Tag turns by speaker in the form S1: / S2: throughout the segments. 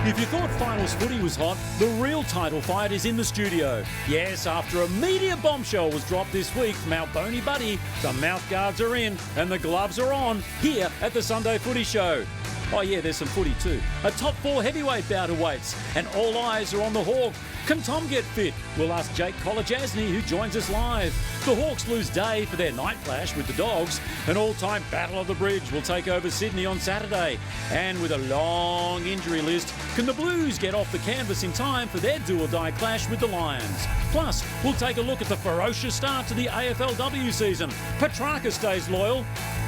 S1: If you thought finals footy was hot, the real title fight is in the studio. Yes, after a media bombshell was dropped this week from our bony buddy, the mouth guards are in and the gloves are on here at the Sunday Footy Show. Oh yeah, there's some footy too. A top 4 heavyweight bout awaits and all eyes are on the Hawk. Can Tom get fit? We'll ask Jake Kolajasny, who joins us live. The Hawks lose day for their night clash with the Dogs. An all-time battle of the bridge will take over Sydney on Saturday. And with a long injury list, can the Blues get off the canvas in time for their do-or-die clash with the Lions? Plus, we'll take a look at the ferocious start to the AFLW season. Petrarca stays loyal,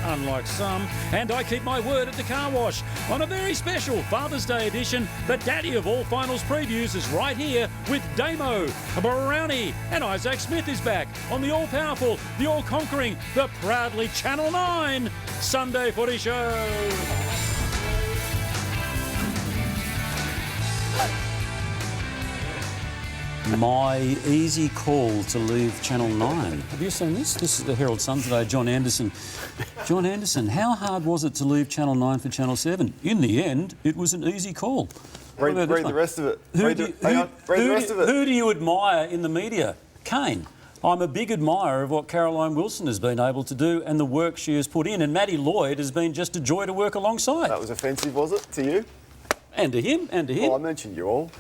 S1: unlike some, and I keep my word at the car wash. On a very special Father's Day edition, the daddy of all finals previews is right here with Damo, Brownie, and Isaac Smith is back on the all-powerful, the all-conquering, the proudly Channel 9 Sunday Footy Show.
S2: My easy call to leave Channel 9. Have you seen this? This is the Herald Sun today, John Anderson. John Anderson, how hard was it to leave Channel 9 for Channel 7? In the end, it was an easy call.
S3: Read the rest of it. Read the rest of it.
S2: Who do you admire in the media? Kane. I'm a big admirer of what Caroline Wilson has been able to do and the work she has put in. And Matty Lloyd has been just a joy to work alongside.
S3: That was offensive, was it, to you?
S2: And to him, and to him.
S3: Well, I mentioned you all.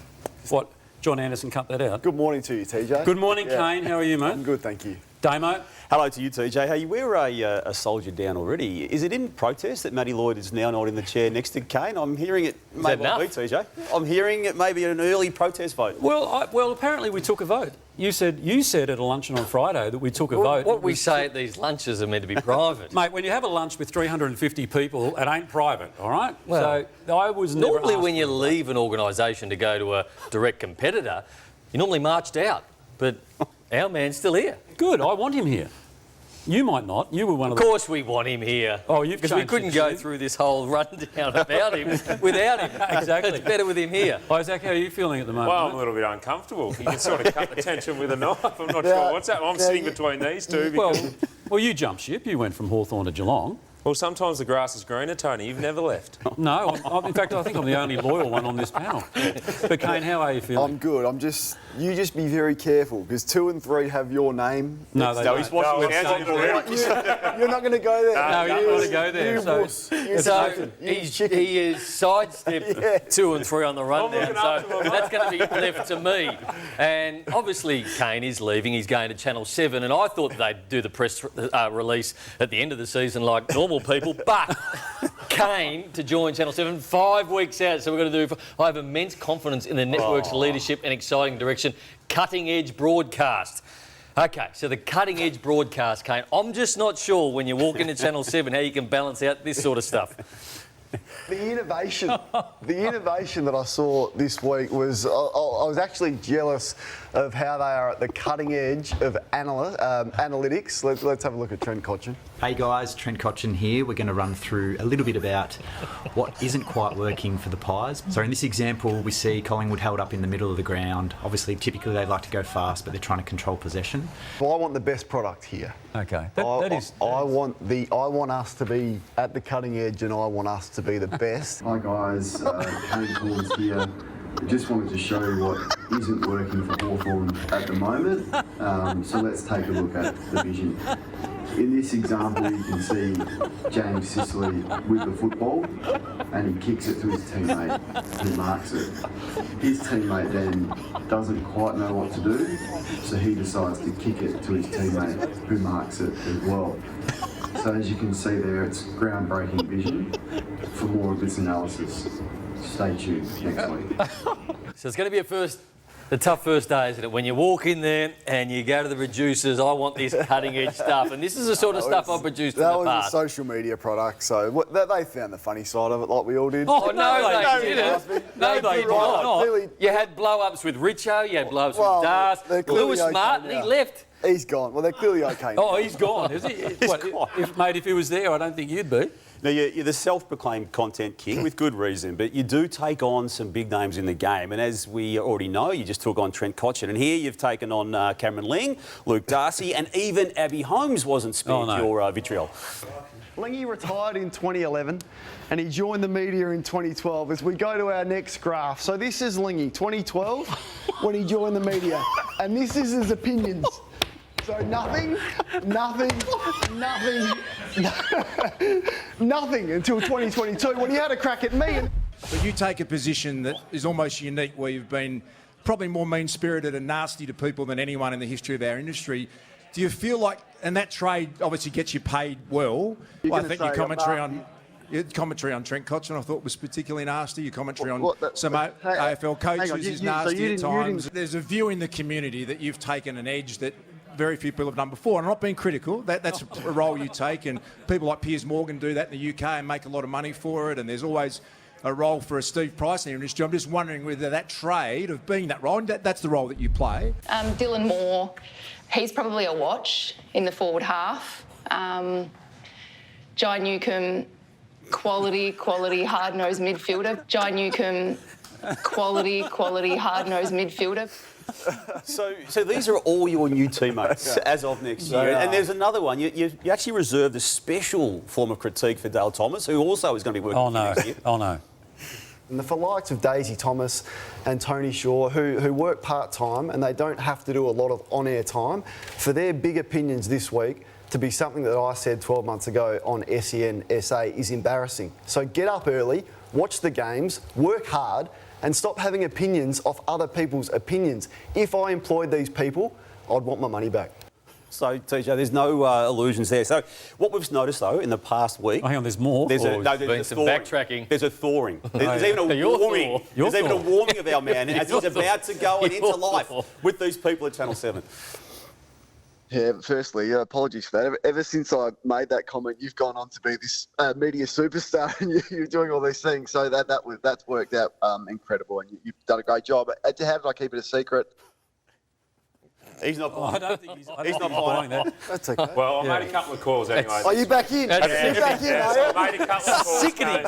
S2: What? John Anderson cut that out.
S3: Good morning to you, TJ.
S2: Good morning, Kane. How are you, mate?
S3: I'm good, thank you.
S2: Damo?
S4: Hello to you, TJ. Hey, you were a soldier down already. Is it in protest that Matty Lloyd is now not in the chair next to Kane? I'm hearing it may well be, TJ. I'm hearing it may be an early protest vote.
S2: Well, apparently we took a vote. You said at a luncheon on Friday that we took a vote.
S5: What we say at these lunches are meant to be private.
S2: Mate, when you have a lunch with 350 people, it ain't private, all right?
S5: Well,
S2: so I was never
S5: normally when you
S2: for a
S5: leave an organisation to go to a direct competitor, you normally marched out. But our man's still here.
S2: Good, I want him here. You might not. You were one of
S5: Of course we want him here.
S2: Oh, you've
S5: Because we couldn't go through this whole rundown about him without him.
S2: Exactly.
S5: It's better with him here.
S2: Isaac, how are you feeling at the moment?
S6: Well, I'm a little bit uncomfortable. You can sort of cut the tension with a knife. I'm not sure what's happening. I'm sitting between these two.
S2: Well, you jumped ship. You went from Hawthorn to Geelong.
S6: Well, sometimes the grass is greener, Tony. You've never left.
S2: No, in fact, I think I'm the only loyal one on this panel. But Kane, how are you feeling?
S3: I'm good. You just be very careful because 2 and 3 have your name.
S2: No, they don't.
S4: He's watching the hands
S3: You're not going to go there.
S2: No, you don't want to go there.
S5: So he is sidestepped 2 and 3 on the rundown, so that's going to be left to me. And obviously Kane is leaving, he's going to Channel 7, and I thought they'd do the press release at the end of the season like normal people, but Kane to join Channel 7 5 weeks out, so we're going to do... I have immense confidence in the network's leadership and exciting direction. Cutting-edge broadcast. OK, so the cutting-edge broadcast, Kane. I'm just not sure when you walk into Channel 7 how you can balance out this sort of stuff.
S3: The innovation that I saw this week was I was actually jealous of how they are at the cutting edge of analytics. Let's have a look at Trent Cotchin.
S7: Hey guys, Trent Cotchin here. We're going to run through a little bit about what isn't quite working for the Pies. So in this example, we see Collingwood held up in the middle of the ground. Obviously, typically they like to go fast, but they're trying to control possession.
S3: Well, I want the best product here.
S2: OK.
S3: I want us to be at the cutting edge, and I want us to be the best.
S8: Hi guys, Kane Corns here. Just wanted to show you what isn't working for Hawthorn at the moment. So let's take a look at the vision. In this example, you can see James Sicily with the football, and he kicks it to his teammate, who marks it. His teammate then doesn't quite know what to do, so he decides to kick it to his teammate, who marks it as well. So as you can see there, it's groundbreaking vision. For more of this analysis, stay tuned next week.
S5: So it's going to be a tough first day, isn't it? When you walk in there and you go to the producers, I want this cutting-edge stuff. And this is the sort of stuff I've produced in the past.
S3: That was a social media product, so they found the funny side of it like we all did.
S5: Oh, no, they didn't. No, they did not. You had blow-ups with Richo, you had blow-ups with Dars. Lewis Martin, he left.
S3: He's gone. Well, they're clearly OK.
S2: Oh, he's gone, is he? If he was there, I don't think you'd be.
S4: Now, you're the self-proclaimed content king with good reason, but you do take on some big names in the game. And as we already know, you just took on Trent Cotchin. And here you've taken on Cameron Ling, Luke Darcy, and even Abby Holmes wasn't spared your vitriol.
S3: Lingy retired in 2011 and he joined the media in 2012 as we go to our next graph. So this is Lingy, 2012, when he joined the media. And this is his opinions. So nothing until 2022 when he had a crack at me.
S9: But you take a position that is almost unique where you've been probably more mean-spirited and nasty to people than anyone in the history of our industry. Do you feel like, and that trade obviously gets you paid well, I think your commentary on Trent Cotchin I thought was particularly nasty, your commentary on some AFL coaches is nasty at times. There's a view in the community that you've taken an edge that very few people have done before. And I'm not being critical, that's a role you take, and people like Piers Morgan do that in the UK and make a lot of money for it, and there's always a role for a Steve Price in the industry. I'm just wondering whether that trade of being that role, and that's the role that you play.
S10: Dylan Moore, he's probably a watch in the forward half. Jai Newcomb, quality, hard-nosed midfielder. Jai Newcomb, quality, hard-nosed midfielder.
S4: So these are all your new teammates as of next year. And there's another one. You actually reserved a special form of critique for Dale Thomas, who also is going to be working next year.
S2: Oh, no.
S3: And for likes of Daisy Thomas and Tony Shaw, who work part-time and they don't have to do a lot of on-air time, for their big opinions this week to be something that I said 12 months ago on SEN SA is embarrassing. So get up early, watch the games, work hard, and stop having opinions off other people's opinions. If I employed these people, I'd want my money back.
S4: So, TJ, there's no illusions there. So, what we've noticed, though, in the past week...
S2: Oh, hang on, there's more?
S4: There's
S5: some backtracking.
S4: There's a thawing. There's even a warming. There's even a warming of our man as he's about to go and into life with these people at Channel 7.
S8: Yeah, firstly, apologies for that. Ever since I made that comment, you've gone on to be this media superstar and you're doing all these things. So that's worked out incredible and you've done a great job. How did I keep it a secret?
S4: He's not buying.
S2: I don't think he's not buying that.
S3: That's okay.
S6: Well, I made a couple of calls anyway.
S3: Are you back in?
S6: So I made a couple of calls, mate.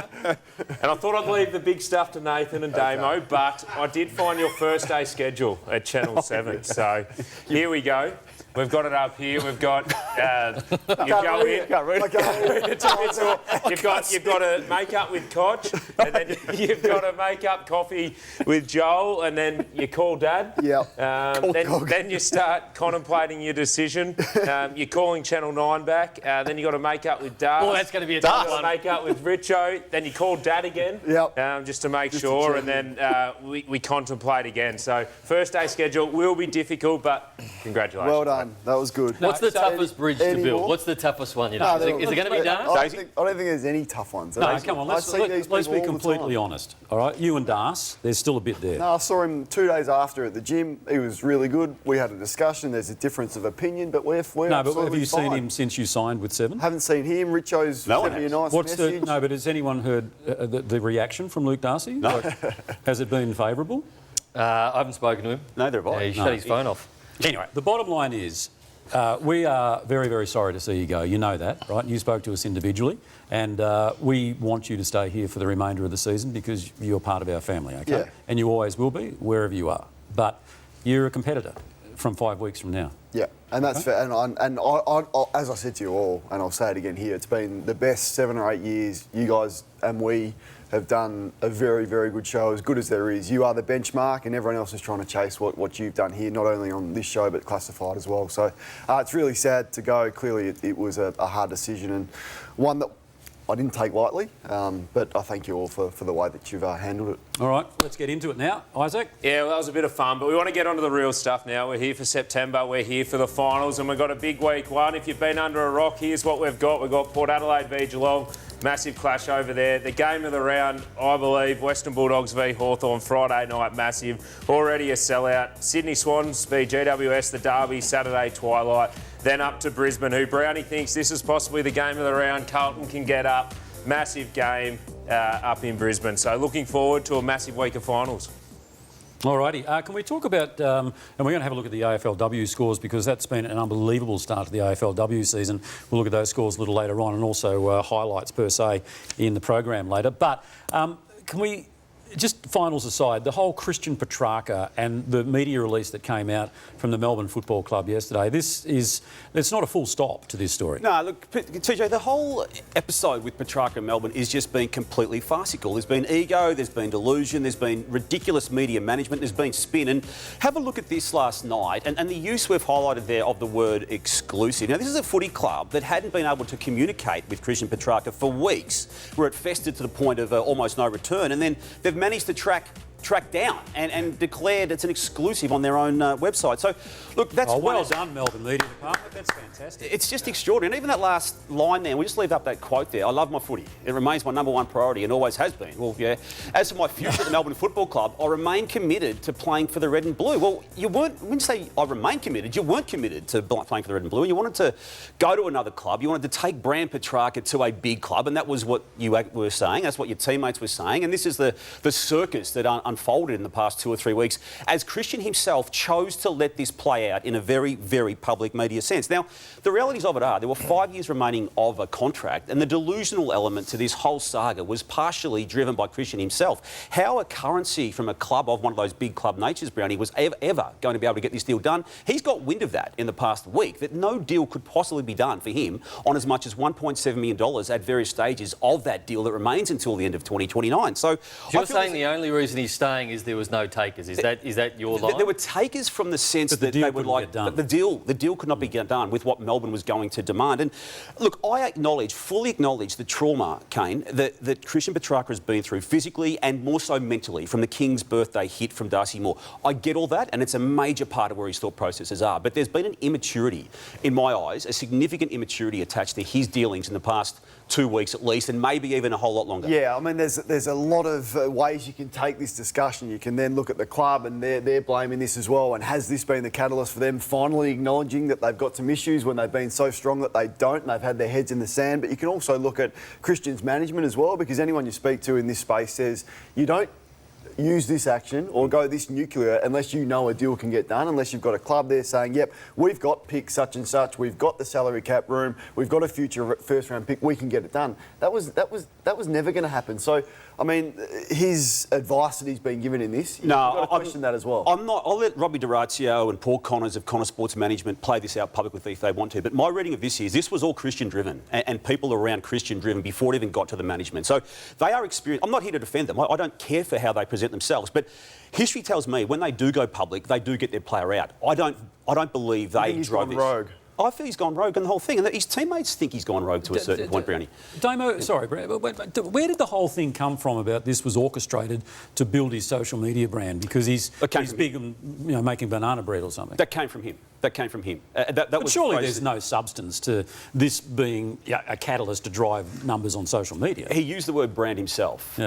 S6: And I thought I'd leave the big stuff to Nathan and Damo, but I did find your first day schedule at Channel 7. So here we go. We've got it up here. We've got you go in. You've got to make up with Koch, and then you've got to make up coffee with Joel, and then you call Dad.
S3: Yeah.
S6: Then you start contemplating your decision. You're calling Channel 9 back. Then you got to make up with Dad.
S5: Oh, that's going to be a tough one.
S6: Make up with Richo. Then you call Dad again.
S3: Yep.
S6: Just to make sure, and then we contemplate again. So first day schedule will be difficult, but congratulations.
S3: Well done. That was good.
S5: What's the toughest bridge to build? What's the toughest one? You know, is it going to be Darcy?
S3: I don't think there's any tough ones.
S2: No, come on, let's be completely honest. All right, you and Darce, there's still a bit there.
S3: No, I saw him 2 days after at the gym. He was really good. We had a discussion. There's a difference of opinion, but we're
S2: No, but have you
S3: fine.
S2: seen him since you signed with Seven?
S3: Haven't seen him. Richo's sent me a nice message.
S2: No, but has anyone heard the reaction from Luke Darcy?
S4: No.
S2: Has it been favourable?
S5: I haven't spoken to him.
S4: Neither have I.
S5: He shut his phone off.
S2: Anyway, the bottom line is, we are very, very sorry to see you go. You know that, right? You spoke to us individually, and we want you to stay here for the remainder of the season because you're part of our family, okay?
S3: Yeah.
S2: And you always will be, wherever you are. But you're a competitor from 5 weeks from now.
S3: Yeah, and that's fair. And I, as I said to you all, and I'll say it again here, it's been the best 7 or 8 years. You guys and we have done a very, very good show, as good as there is. You are the benchmark, and everyone else is trying to chase what you've done here, not only on this show, but classified as well. So it's really sad to go. Clearly, it was a hard decision, and one that I didn't take lightly, but I thank you all for the way that you've handled it.
S2: All right, let's get into it now. Isaac?
S6: Yeah, well, that was a bit of fun, but we want to get onto the real stuff now. We're here for September, we're here for the finals, and we've got a big week one. If you've been under a rock, here's what we've got. We've got Port Adelaide v Geelong, massive clash over there. The game of the round, I believe, Western Bulldogs v Hawthorn, Friday night, massive. Already a sellout. Sydney Swans v GWS, the derby, Saturday twilight. Then up to Brisbane, who Brownie thinks this is possibly the game of the round. Carlton can get up. Massive game up in Brisbane. So looking forward to a massive week of finals.
S2: All righty. Can we talk about, and we're going to have a look at the AFLW scores because that's been an unbelievable start to the AFLW season. We'll look at those scores a little later on and also highlights per se in the program later. But can we just finals aside, the whole Christian Petrarca and the media release that came out from the Melbourne Football Club yesterday, it's not a full stop to this story.
S4: No, look, TJ, the whole episode with Petrarca and Melbourne is just been completely farcical. There's been ego, there's been delusion, there's been ridiculous media management, there's been spin. And have a look at this last night and the use we've highlighted there of the word exclusive. Now, this is a footy club that hadn't been able to communicate with Christian Petrarca for weeks, where it festered to the point of almost no return. And then they've managed to track down and declared it's an exclusive on their own website. So, look, that's
S2: well done, Melbourne Media Department. That's fantastic.
S4: It's just extraordinary. And even that last line there, we just leave up that quote there. I love my footy. It remains my #1 priority and always has been. Well, yeah. As for my future at the Melbourne Football Club, I remain committed to playing for the red and blue. Well, when you say I remain committed, you weren't committed to playing for the red and blue. You wanted to go to another club. You wanted to take Brand Petrarca to a big club, and that was what you were saying. That's what your teammates were saying. And this is the circus that unfolded in the past 2 or 3 weeks as Christian himself chose to let this play out in a very, very public media sense. Now, the realities of it are there were 5 years remaining of a contract, and the delusional element to this whole saga was partially driven by Christian himself. How a currency from a club of one of those big club natures, Brownie, was ever going to be able to get this deal done, he's got wind of that in the past week, that no deal could possibly be done for him on as much as $1.7 million at various stages of that deal that remains until the end of 2029. So
S5: you're saying the only reason he's staying is there was no takers. Is that your line?
S4: There were takers from the sense that they would like the deal could not be done with what Melbourne was going to demand. And look, I fully acknowledge the trauma, Kane, that Christian Petrarca has been through physically and more so mentally from the King's birthday hit from Darcy Moore. I get all that, and it's a major part of where his thought processes are. But there's been an immaturity, in my eyes, a significant immaturity attached to his dealings in the past 2 weeks at least, and maybe even a whole lot longer.
S3: Yeah, I mean, there's a lot of ways you can take this discussion. You can then look at the club and they're blaming this as well. And has this been the catalyst for them finally acknowledging that they've got some issues when they've been so strong that they don't and they've had their heads in the sand? But you can also look at Christian's management as well, because anyone you speak to in this space says you don't use this action or go this nuclear unless you know a deal can get done, unless you've got a club there saying, yep, we've got pick such and such, we've got the salary cap room, we've got a future first round pick, we can get it done. That was never going to happen. So, I mean, his advice that he's been given in this, you've got to question that as well.
S4: I'll let Robbie D'Orazio and Paul Connors of Connor Sports Management play this out publicly if they want to, but my reading of this is this was all Christian driven and people around Christian driven before it even got to the management. So they are experienced. I'm not here to defend them. I don't care for how they present themselves, but history tells me when they do go public, they do get their player out. I don't believe they drove this.
S3: Rogue.
S4: I feel he's gone rogue on the whole thing, and that his teammates think he's gone rogue to a certain point, Brownie.
S2: Damo, sorry, where did the whole thing come from about this was orchestrated to build his social media brand? Because he's big on making banana bread or something.
S4: That came from him.
S2: But surely there's no substance to this being a catalyst to drive numbers on social media.
S4: He used the word brand himself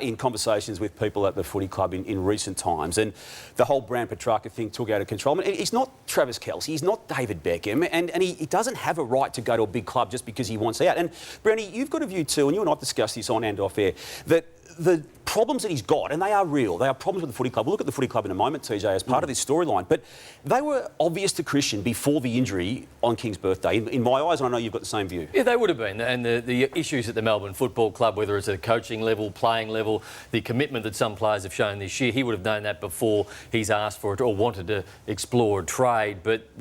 S4: in conversations with people at the footy club in recent times, and the whole Brand Petrarca thing took out of control. I mean, he's not Travis Kelce, he's not David Beckham, and he doesn't have a right to go to a big club just because he wants out. And Brownie, you've got a view too, and you and I have discussed this on and off air, that the problems that he's got, and they are real, they are problems with the footy club. We'll look at the footy club in a moment, TJ, as part of this storyline, but they were obvious to Christian before the injury on King's birthday, in my eyes, and I know you've got the same view.
S5: Yeah, they would have been, and the issues at the Melbourne Football Club, whether it's at a coaching level, playing level, the commitment that some players have shown this year, he would have known that before he's asked for it or wanted to explore a trade. But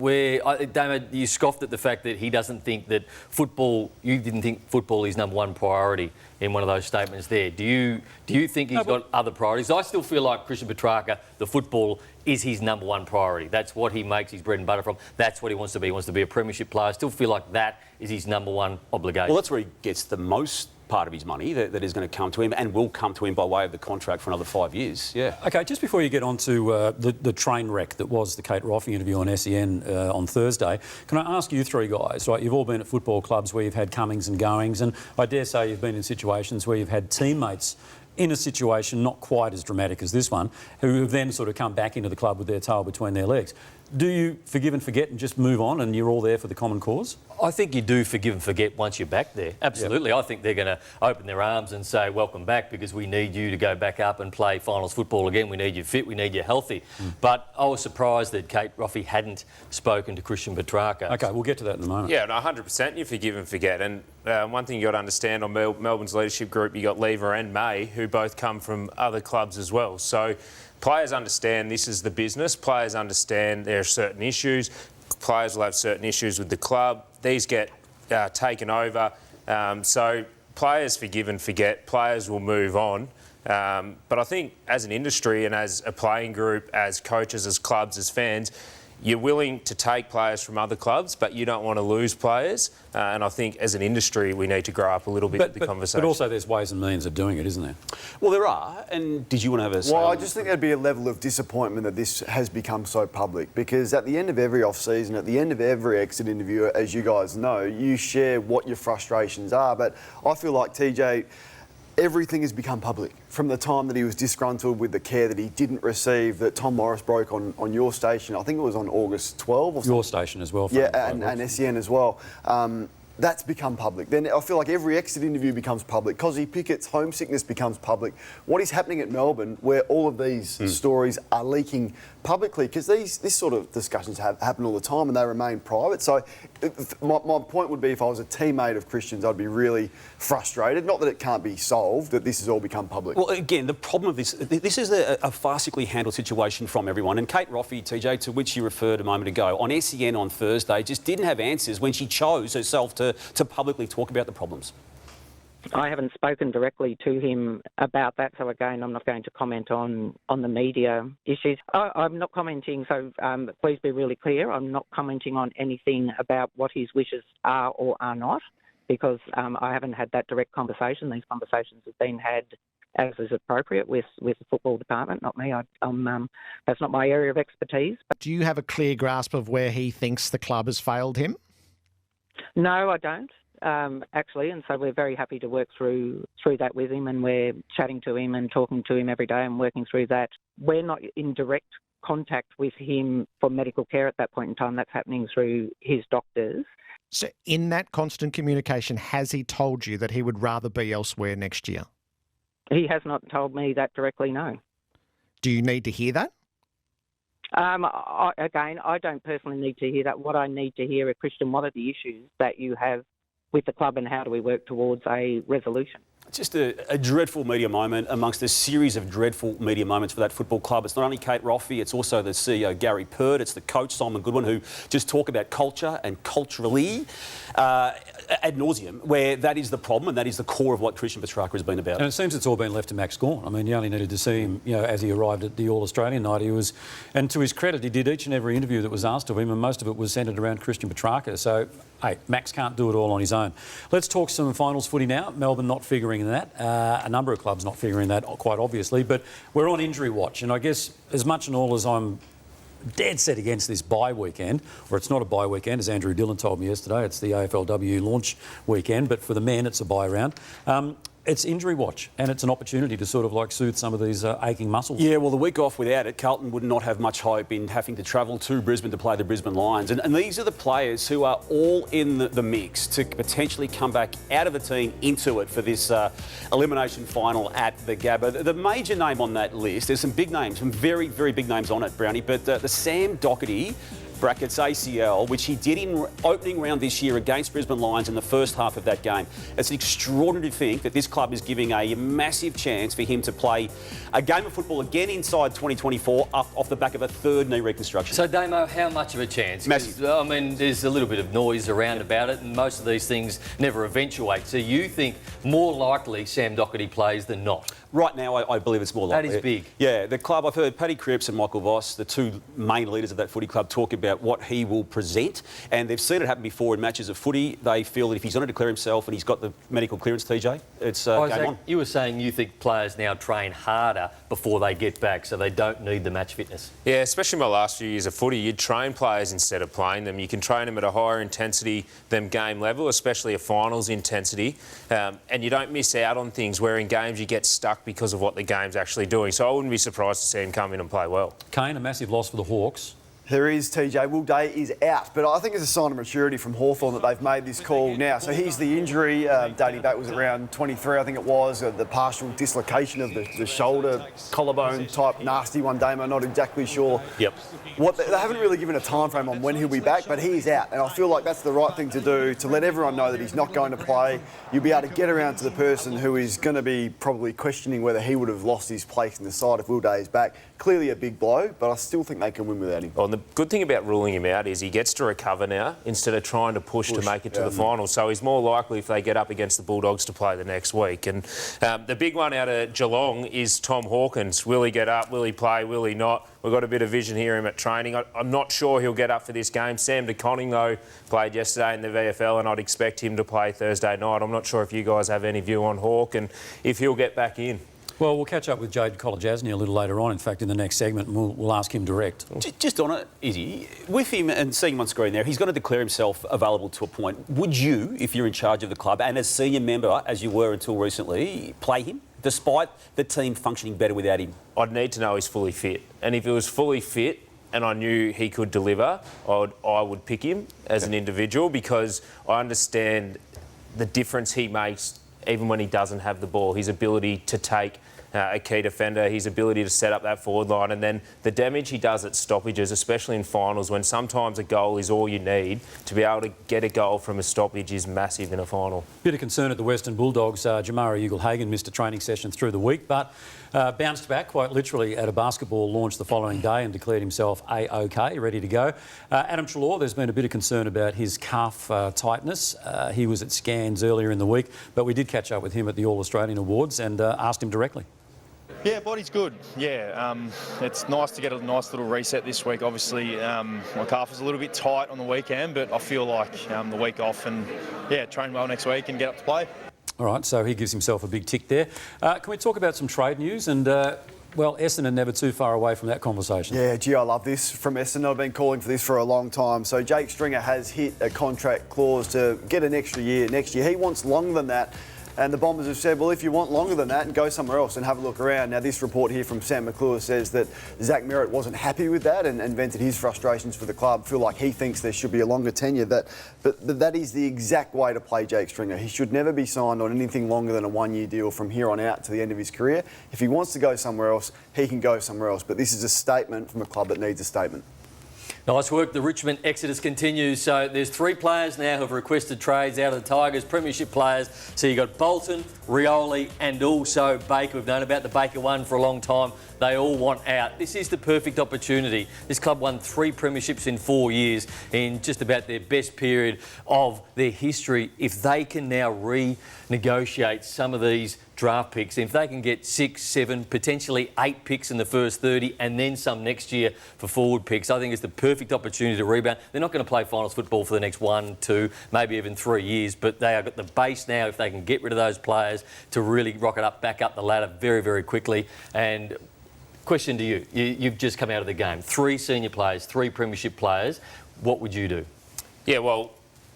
S5: Damon, you scoffed at the fact that he doesn't think that football, you didn't think football is #1 priority in one of those statements there. Do you think he's got other priorities? I still feel like Christian Petrarca, the football, is his #1 priority. That's what he makes his bread and butter from. That's what he wants to be. He wants to be a premiership player. I still feel like that is his #1 obligation.
S4: Well, that's where he gets the most part of his money that is going to come to him and will come to him by way of the contract for another 5 years. Yeah.
S2: OK, just before you get on to the train wreck that was the Kate Roffey interview on SEN on Thursday, can I ask you three guys, right, you've all been at football clubs where you've had comings and goings, and I dare say you've been in situations where you've had teammates in a situation not quite as dramatic as this one, who have then sort of come back into the club with their tail between their legs. do you forgive and forget and just move on and you're all there for the common cause?
S5: I think you do forgive and forget once you're back there. Absolutely. Yep. I think they're going to open their arms and say, welcome back, because we need you to go back up and play finals football again. We need you fit, we need you healthy. But I was surprised that Kate Roffey hadn't spoken to Christian Petrarca.
S2: OK, we'll get to that in a moment.
S6: Yeah, no, 100% you forgive and forget. And one thing you got to understand on Melbourne's leadership group, you got Lever and May, who both come from other clubs as well. So players understand this is the business. Players understand there are certain issues. Players will have certain issues with the club. These get taken over. So players forgive and forget. Players will move on. But I think as an industry and as a playing group, as coaches, as clubs, as fans, you're willing to take players from other clubs, but you don't want to lose players. And I think as an industry, we need to grow up a little bit with the conversation.
S2: But also there's ways and means of doing it, isn't there?
S4: Well, there are. And did you want to have a say?
S3: Well, I just think there'd be a level of disappointment that this has become so public, because at the end of every off-season, at the end of every exit interview, as you guys know, you share what your frustrations are. But I feel like, TJ, everything has become public. From the time that he was disgruntled with the care that he didn't receive, that Tom Morris broke on your station, I think it was on August 12 or something.
S2: Your station as well.
S3: Yeah, and SEN as well. That's become public. Then I feel like every exit interview becomes public. Cosy Pickett's homesickness becomes public. What is happening at Melbourne, where all of these stories are leaking publicly, because this sort of discussions happen all the time and they remain private. So my point would be, if I was a teammate of Christian's, I'd be really frustrated. Not that it can't be solved, that this has all become public.
S4: Well, again, the problem of this is a farcically handled situation from everyone. And Kate Roffey, TJ, to which you referred a moment ago, on SEN on Thursday, just didn't have answers when she chose herself to publicly talk about the problems.
S11: I haven't spoken directly to him about that, so again, I'm not going to comment on the media issues. I'm not commenting, so please be really clear, I'm not commenting on anything about what his wishes are or are not, because I haven't had that direct conversation. These conversations have been had as is appropriate with the football department, not me. That's not my area of expertise.
S12: Do you have a clear grasp of where he thinks the club has failed him?
S11: No, I don't. Actually, and so we're very happy to work through that with him, and we're chatting to him and talking to him every day and working through that. We're not in direct contact with him for medical care at that point in time. That's happening through his doctors.
S12: So in that constant communication, has he told you that he would rather be elsewhere next year?
S11: He has not told me that directly, no.
S12: Do you need to hear that?
S11: Again, I don't personally need to hear that. What I need to hear are, Christian, what are the issues that you have with the club and how do we work towards a resolution?
S4: Just a dreadful media moment amongst a series of dreadful media moments for that football club. It's not only Kate Roffey, it's also the CEO, Gary Pert, it's the coach, Simon Goodwin, who just talk about culture and culturally ad nauseum, where that is the problem and that is the core of what Christian Petrarca has been about.
S2: And it seems it's all been left to Max Gawn. I mean, you only needed to see him, as he arrived at the All-Australian night. And to his credit, he did each and every interview that was asked of him, and most of it was centred around Christian Petrarca. So, hey, Max can't do it all on his own. Let's talk some finals footy now. Melbourne not figuring that. A number of clubs not figuring that, quite obviously. But we're on injury watch. And I guess as much and all as I'm dead set against this bye weekend, or it's not a bye weekend, as Andrew Dillon told me yesterday, it's the AFLW launch weekend, but for the men it's a bye round. It's injury watch, and it's an opportunity to sort of like soothe some of these aching muscles.
S4: Yeah, well, the week off without it, Carlton would not have much hope in having to travel to Brisbane to play the Brisbane Lions. And these are the players who are all in the mix to potentially come back out of the team into it for this elimination final at the Gabba. The major name on that list, there's some big names, some very, very big names on it, Brownie, but the Sam Doherty, brackets ACL, which he did in opening round this year against Brisbane Lions in the first half of that game. It's extraordinary to think that this club is giving a massive chance for him to play a game of football again inside 2024 off the back of a third knee reconstruction.
S5: So, Damo, how much of a chance?
S4: Massive.
S5: I mean, there's a little bit of noise around about it, and most of these things never eventuate. So you think more likely Sam Doherty plays than not?
S4: Right now, I believe it's more likely.
S5: That is big.
S4: Yeah, the club, I've heard Paddy Cripps and Michael Voss, the two main leaders of that footy club, talk about what he will present. And they've seen it happen before in matches of footy. They feel that if he's going to declare himself and he's got the medical clearance, TJ, it's game on.
S5: You were saying you think players now train harder before they get back, so they don't need the match fitness.
S6: Yeah, especially in my last few years of footy, you'd train players instead of playing them. You can train them at a higher intensity than game level, especially a finals intensity, and you don't miss out on things where in games you get stuck because of what the game's actually doing. So I wouldn't be surprised to see him come in and play well.
S2: Kane, a massive loss for the Hawks.
S3: There is, TJ. Will Day is out, but I think it's a sign of maturity from Hawthorn that they've made this call now. So here's the injury, dating back was around 23, I think it was, the partial dislocation of the shoulder, collarbone type nasty one, Damo, not exactly sure.
S5: Yep.
S3: They haven't really given a time frame on when he'll be back, but he's out, and I feel like that's the right thing to do, to let everyone know that he's not going to play. You'll be able to get around to the person who is going to be probably questioning whether he would have lost his place in the side if Will Day is back. Clearly a big blow, but I still think they can win without him.
S6: Well, and the good thing about ruling him out is he gets to recover now instead of trying to push to make it to the final. So he's more likely, if they get up against the Bulldogs, to play the next week. And the big one out of Geelong is Tom Hawkins. Will he get up? Will he play? Will he not? We've got a bit of vision here him at training. I'm not sure he'll get up for this game. Sam DeConning, though, played yesterday in the VFL, and I'd expect him to play Thursday night. I'm not sure if you guys have any view on Hawk and if he'll get back in.
S2: Well, we'll catch up with Jade Kolajasny a little later on, in fact, in the next segment, and we'll ask him direct.
S4: Just on it, Izzy, with him and seeing him on screen there, he's going to declare himself available to a point. Would you, if you're in charge of the club and as senior member, as you were until recently, play him, despite the team functioning better without him?
S6: I'd need to know he's fully fit. And if he was fully fit and I knew he could deliver, I would pick him as an individual, because I understand the difference he makes even when he doesn't have the ball. His ability to take a key defender, his ability to set up that forward line, and then the damage he does at stoppages, especially in finals, when sometimes a goal is all you need. To be able to get a goal from a stoppage is massive in a final.
S2: Bit of concern at the Western Bulldogs. Jamara Ugle-Hagan missed a training session through the week, but bounced back quite literally at a basketball launch the following day and declared himself A-OK, ready to go. Adam Treloar, there's been a bit of concern about his calf tightness. He was at scans earlier in the week, but we did catch up with him at the All-Australian Awards and asked him directly.
S13: Yeah, body's good. Yeah, it's nice to get a nice little reset this week. Obviously, my calf was a little bit tight on the weekend, but I feel like the week off and, yeah, train well next week and get up to play.
S2: All right, so he gives himself a big tick there. Can we talk about some trade news? And, well, Essendon never too far away from that conversation.
S3: Yeah, gee, I love this from Essendon. I've been calling for this for a long time. So Jake Stringer has hit a contract clause to get an extra year next year. He wants longer than that. And the Bombers have said, well, if you want longer than that, go somewhere else and have a look around. Now, this report here from Sam McClure says that Zach Merritt wasn't happy with that and vented his frustrations for the club. Feel like he thinks there should be a longer tenure. But that is the exact way to play Jake Stringer. He should never be signed on anything longer than a one-year deal from here on out to the end of his career. If he wants to go somewhere else, he can go somewhere else. But this is a statement from a club that needs a statement.
S5: Nice work. The Richmond exodus continues. So there's 3 players now who have requested trades out of the Tigers, premiership players. So you've got Bolton, Rioli and also Baker. We've known about the Baker one for a long time. They all want out. This is the perfect opportunity. This club won 3 premierships in 4 years in just about their best period of their history. If they can now renegotiate some of these draft picks, if they can get 6, 7, potentially 8 picks in the first 30 and then some next year for forward picks, I think it's the perfect opportunity to rebound. They're not going to play finals football for the next 1, 2, maybe even 3 years, but they have got the base now, if they can get rid of those players, to really rocket up, back up the ladder very, very quickly. And question to you, you've just come out of the game. 3 senior players, 3 premiership players. What would you do?
S6: Yeah, well,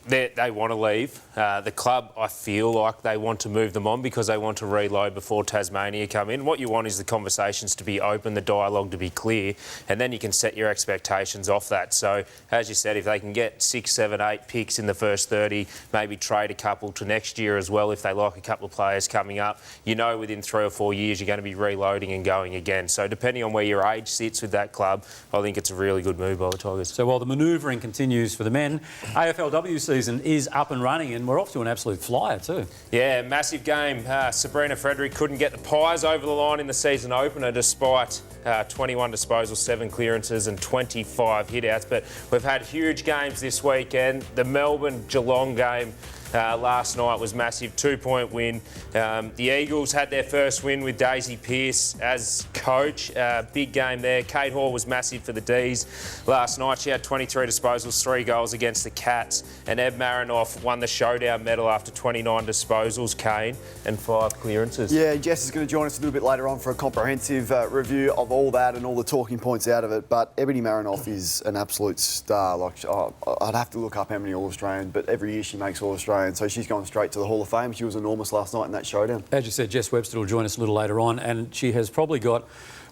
S6: they want to leave. The club, I feel like they want to move them on because they want to reload before Tasmania come in. What you want is the conversations to be open, the dialogue to be clear, and then you can set your expectations off that. So, as you said, if they can get 6, 7, 8 picks in the first 30, maybe trade a couple to next year as well if they like a couple of players coming up, you know within 3 or 4 years you're going to be reloading and going again. So depending on where your age sits with that club, I think it's a really good move by the Tigers.
S2: So while the manoeuvring continues for the men, AFLW season is up and running and we're off to an absolute flyer too.
S6: Yeah, massive game. Sabrina Frederick couldn't get the Pies over the line in the season opener despite 21 disposals, 7 clearances and 25 hit-outs. But we've had huge games this weekend. The Melbourne-Geelong game last night was massive, 2-point win. The Eagles had their first win with Daisy Pearce as coach. Big game there. Kate Hall was massive for the D's last night. She had 23 disposals, 3 goals against the Cats. And Eb Marinoff won the showdown medal after 29 disposals, Kane, and 5 clearances.
S3: Yeah, Jess is going to join us a little bit later on for a comprehensive review of all that and all the talking points out of it. But Ebony Marinoff is an absolute star. Like, I'd have to look up how many All-Australian, but every year she makes All-Australian. So she's gone straight to the Hall of Fame. She was enormous last night in that showdown.
S2: As you said, Jess Webster will join us a little later on, and she has probably got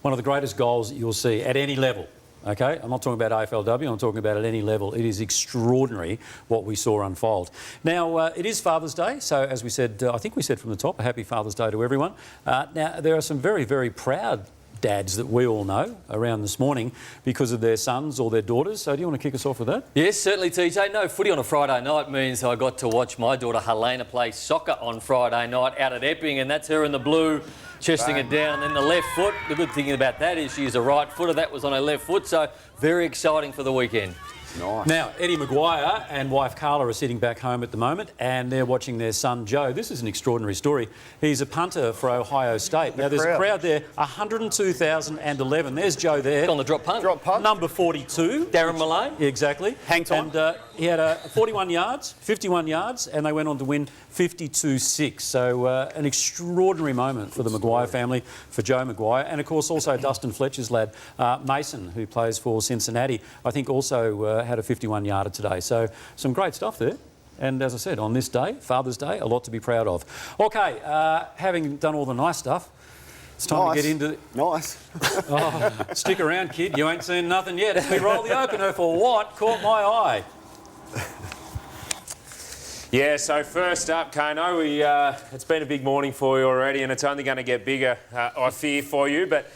S2: one of the greatest goals you'll see at any level OK? I'm not talking about AFLW, I'm talking about at any level. It is extraordinary what we saw unfold. Now, it is Father's Day, so as we said, I think we said from the top, a happy Father's Day to everyone. Now, there are some very, very proud dads that we all know around this morning because of their sons or their daughters. So do you want to kick us off with that?
S5: Yes, certainly, TJ. No footy on a Friday night means I got to watch my daughter Helena play soccer on Friday night out at Epping, and that's her in the blue, chesting it down, and then the left foot. The good thing about that is she's a right footer. That was on her left foot, so very exciting for the weekend.
S3: Nice.
S2: Now, Eddie Maguire and wife Carla are sitting back home at the moment and they're watching their son Joe. This is an extraordinary story. He's a punter for Ohio State. Now, there's a crowd there, 102,011. There's Joe there.
S5: On the drop punt.
S3: Drop punt.
S2: Number 42.
S5: Darren Malone.
S2: Exactly.
S4: Hang time.
S2: And he had 41 yards, 51 yards, and they went on to win 52-6. So an extraordinary moment for the Maguire family, for Joe Maguire, and of course also Dustin Fletcher's lad, Mason, who plays for Cincinnati, I think also had a 51-yarder today. So some great stuff there. And as I said, on this day, Father's Day, a lot to be proud of. OK, having done all the nice stuff, it's time to get into...
S3: Nice.
S2: Oh, stick around, kid. You ain't seen nothing yet. We roll the opener for what caught my eye.
S6: Yeah, so first up, Kano, it's been a big morning for you already and it's only going to get bigger, I fear, for you. But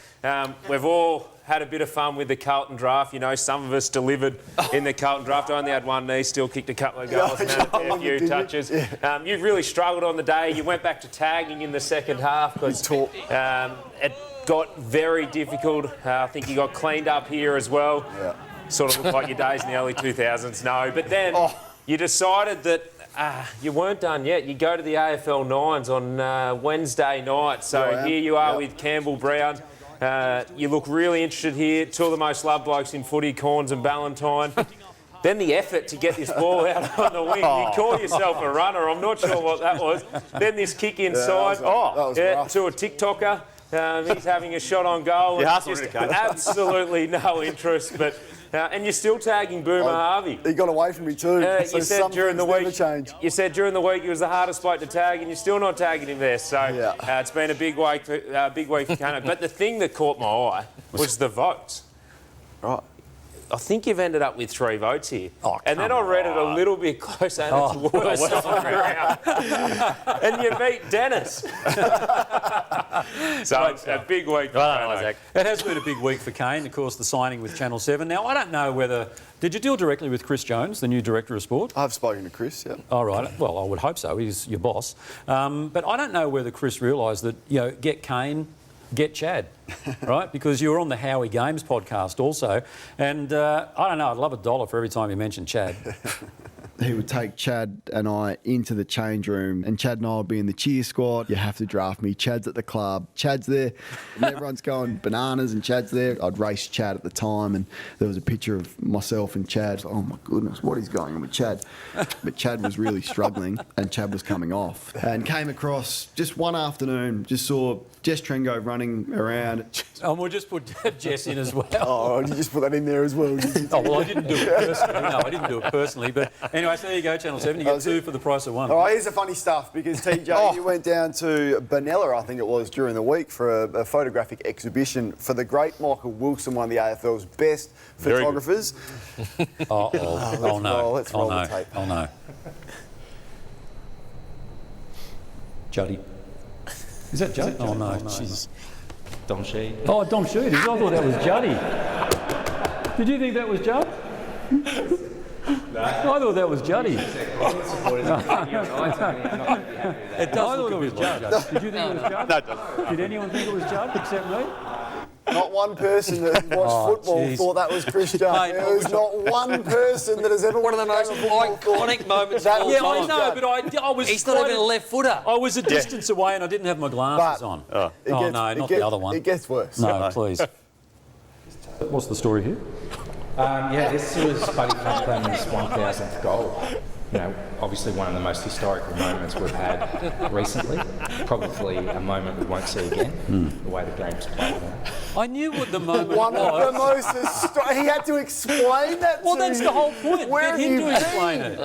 S6: we've all had a bit of fun with the Carlton draft. You know, some of us delivered in the Carlton draft. I only had one knee, still kicked a couple of goals and had a fair few touches. You've really struggled on the day. You went back to tagging in the second half because it got very difficult. I think you got cleaned up here as well.
S3: Yeah.
S6: Sort of looked like your days in the early 2000s, no. But then you decided that you weren't done yet. You go to the AFL Nines on Wednesday night. So here you are with Campbell Brown. You look really interested here. Two of the most loved blokes in footy, Corns and Ballantyne. Then the effort to get this ball out on the wing. You call yourself a runner. I'm not sure what that was. Then this kick inside.
S3: That was rough.
S6: To a TikToker. He's having a shot on goal. Just absolutely no interest. But and you're still tagging Boomer Harvey.
S3: He got away from me too.
S6: You said during the week. You said during the week he was the hardest bloke to tag, and you're still not tagging him there. So it's been a big week for Kano. But the thing that caught my eye was the votes.
S3: Right.
S6: I think you've ended up with 3 votes here. And then I read it a little bit closer and it's worse on the ground. And you meet Dennis. So it's a big week for Kane.
S2: It has been a big week for Kane, of course, the signing with Channel 7. Now, I don't know whether... Did you deal directly with Chris Jones, the new Director of Sport?
S3: I've spoken to Chris, yeah.
S2: All right. Well, I would hope so. He's your boss. But I don't know whether Chris realised that, you know, get Kane... Get Chad, right? Because you were on the Howie Games podcast also. And I don't know, I'd love $1 for every time you mention Chad.
S8: He would take Chad and I into the change room, and Chad and I would be in the cheer squad. You have to draft me. Chad's at the club. Chad's there. And everyone's going bananas, and Chad's there. I'd race Chad at the time, and there was a picture of myself and Chad. Oh, my goodness, what is going on with Chad? But Chad was really struggling, and Chad was coming off. And came across just one afternoon, just saw Jess Trengo running around.
S2: And we'll just put Jess in as well.
S3: Oh, you just put that in there as well.
S2: Oh, well, I didn't do it personally. No, I didn't do it personally. But anyway, so there you go, Channel 7. You get 2 for the price of 1.
S3: All right, here's the funny stuff, because TJ, you went down to Benalla, I think it was, during the week for a photographic exhibition for the great Michael Wilson, one of the AFL's best photographers.
S2: Oh, no.
S3: Let's roll the tape.
S2: Oh, no. Juddy. Is that Juddy? Oh, no. Jesus.
S14: Dom Sheed.
S2: Oh, Dom Sheed. I thought that was Juddy. Did you think that was Judd? No. I thought that was Juddy. It does. I thought it was Judd. Did you think it was Judd?
S3: No, it doesn't.
S2: Did anyone think it was Judd except me?
S3: Not one person that watched football thought that was Chris Judd. There was not one person that has ever...
S5: One of the most iconic moments of all time.
S2: Yeah, I know, but I was...
S5: He's not even a left footer.
S2: I was a distance away and I didn't have my glasses on. No, not the other one.
S3: It gets worse.
S2: No, please. What's the story here?
S14: This was Buddy Franklin's 1,000th goal. You know, obviously one of the most historical moments we've had recently. Probably a moment we won't see again, the way the game's played now.
S2: I knew what the moment was.
S3: One of the most... He had to explain that to
S2: Well, that's the whole point.
S3: Where
S2: Get him to explain it.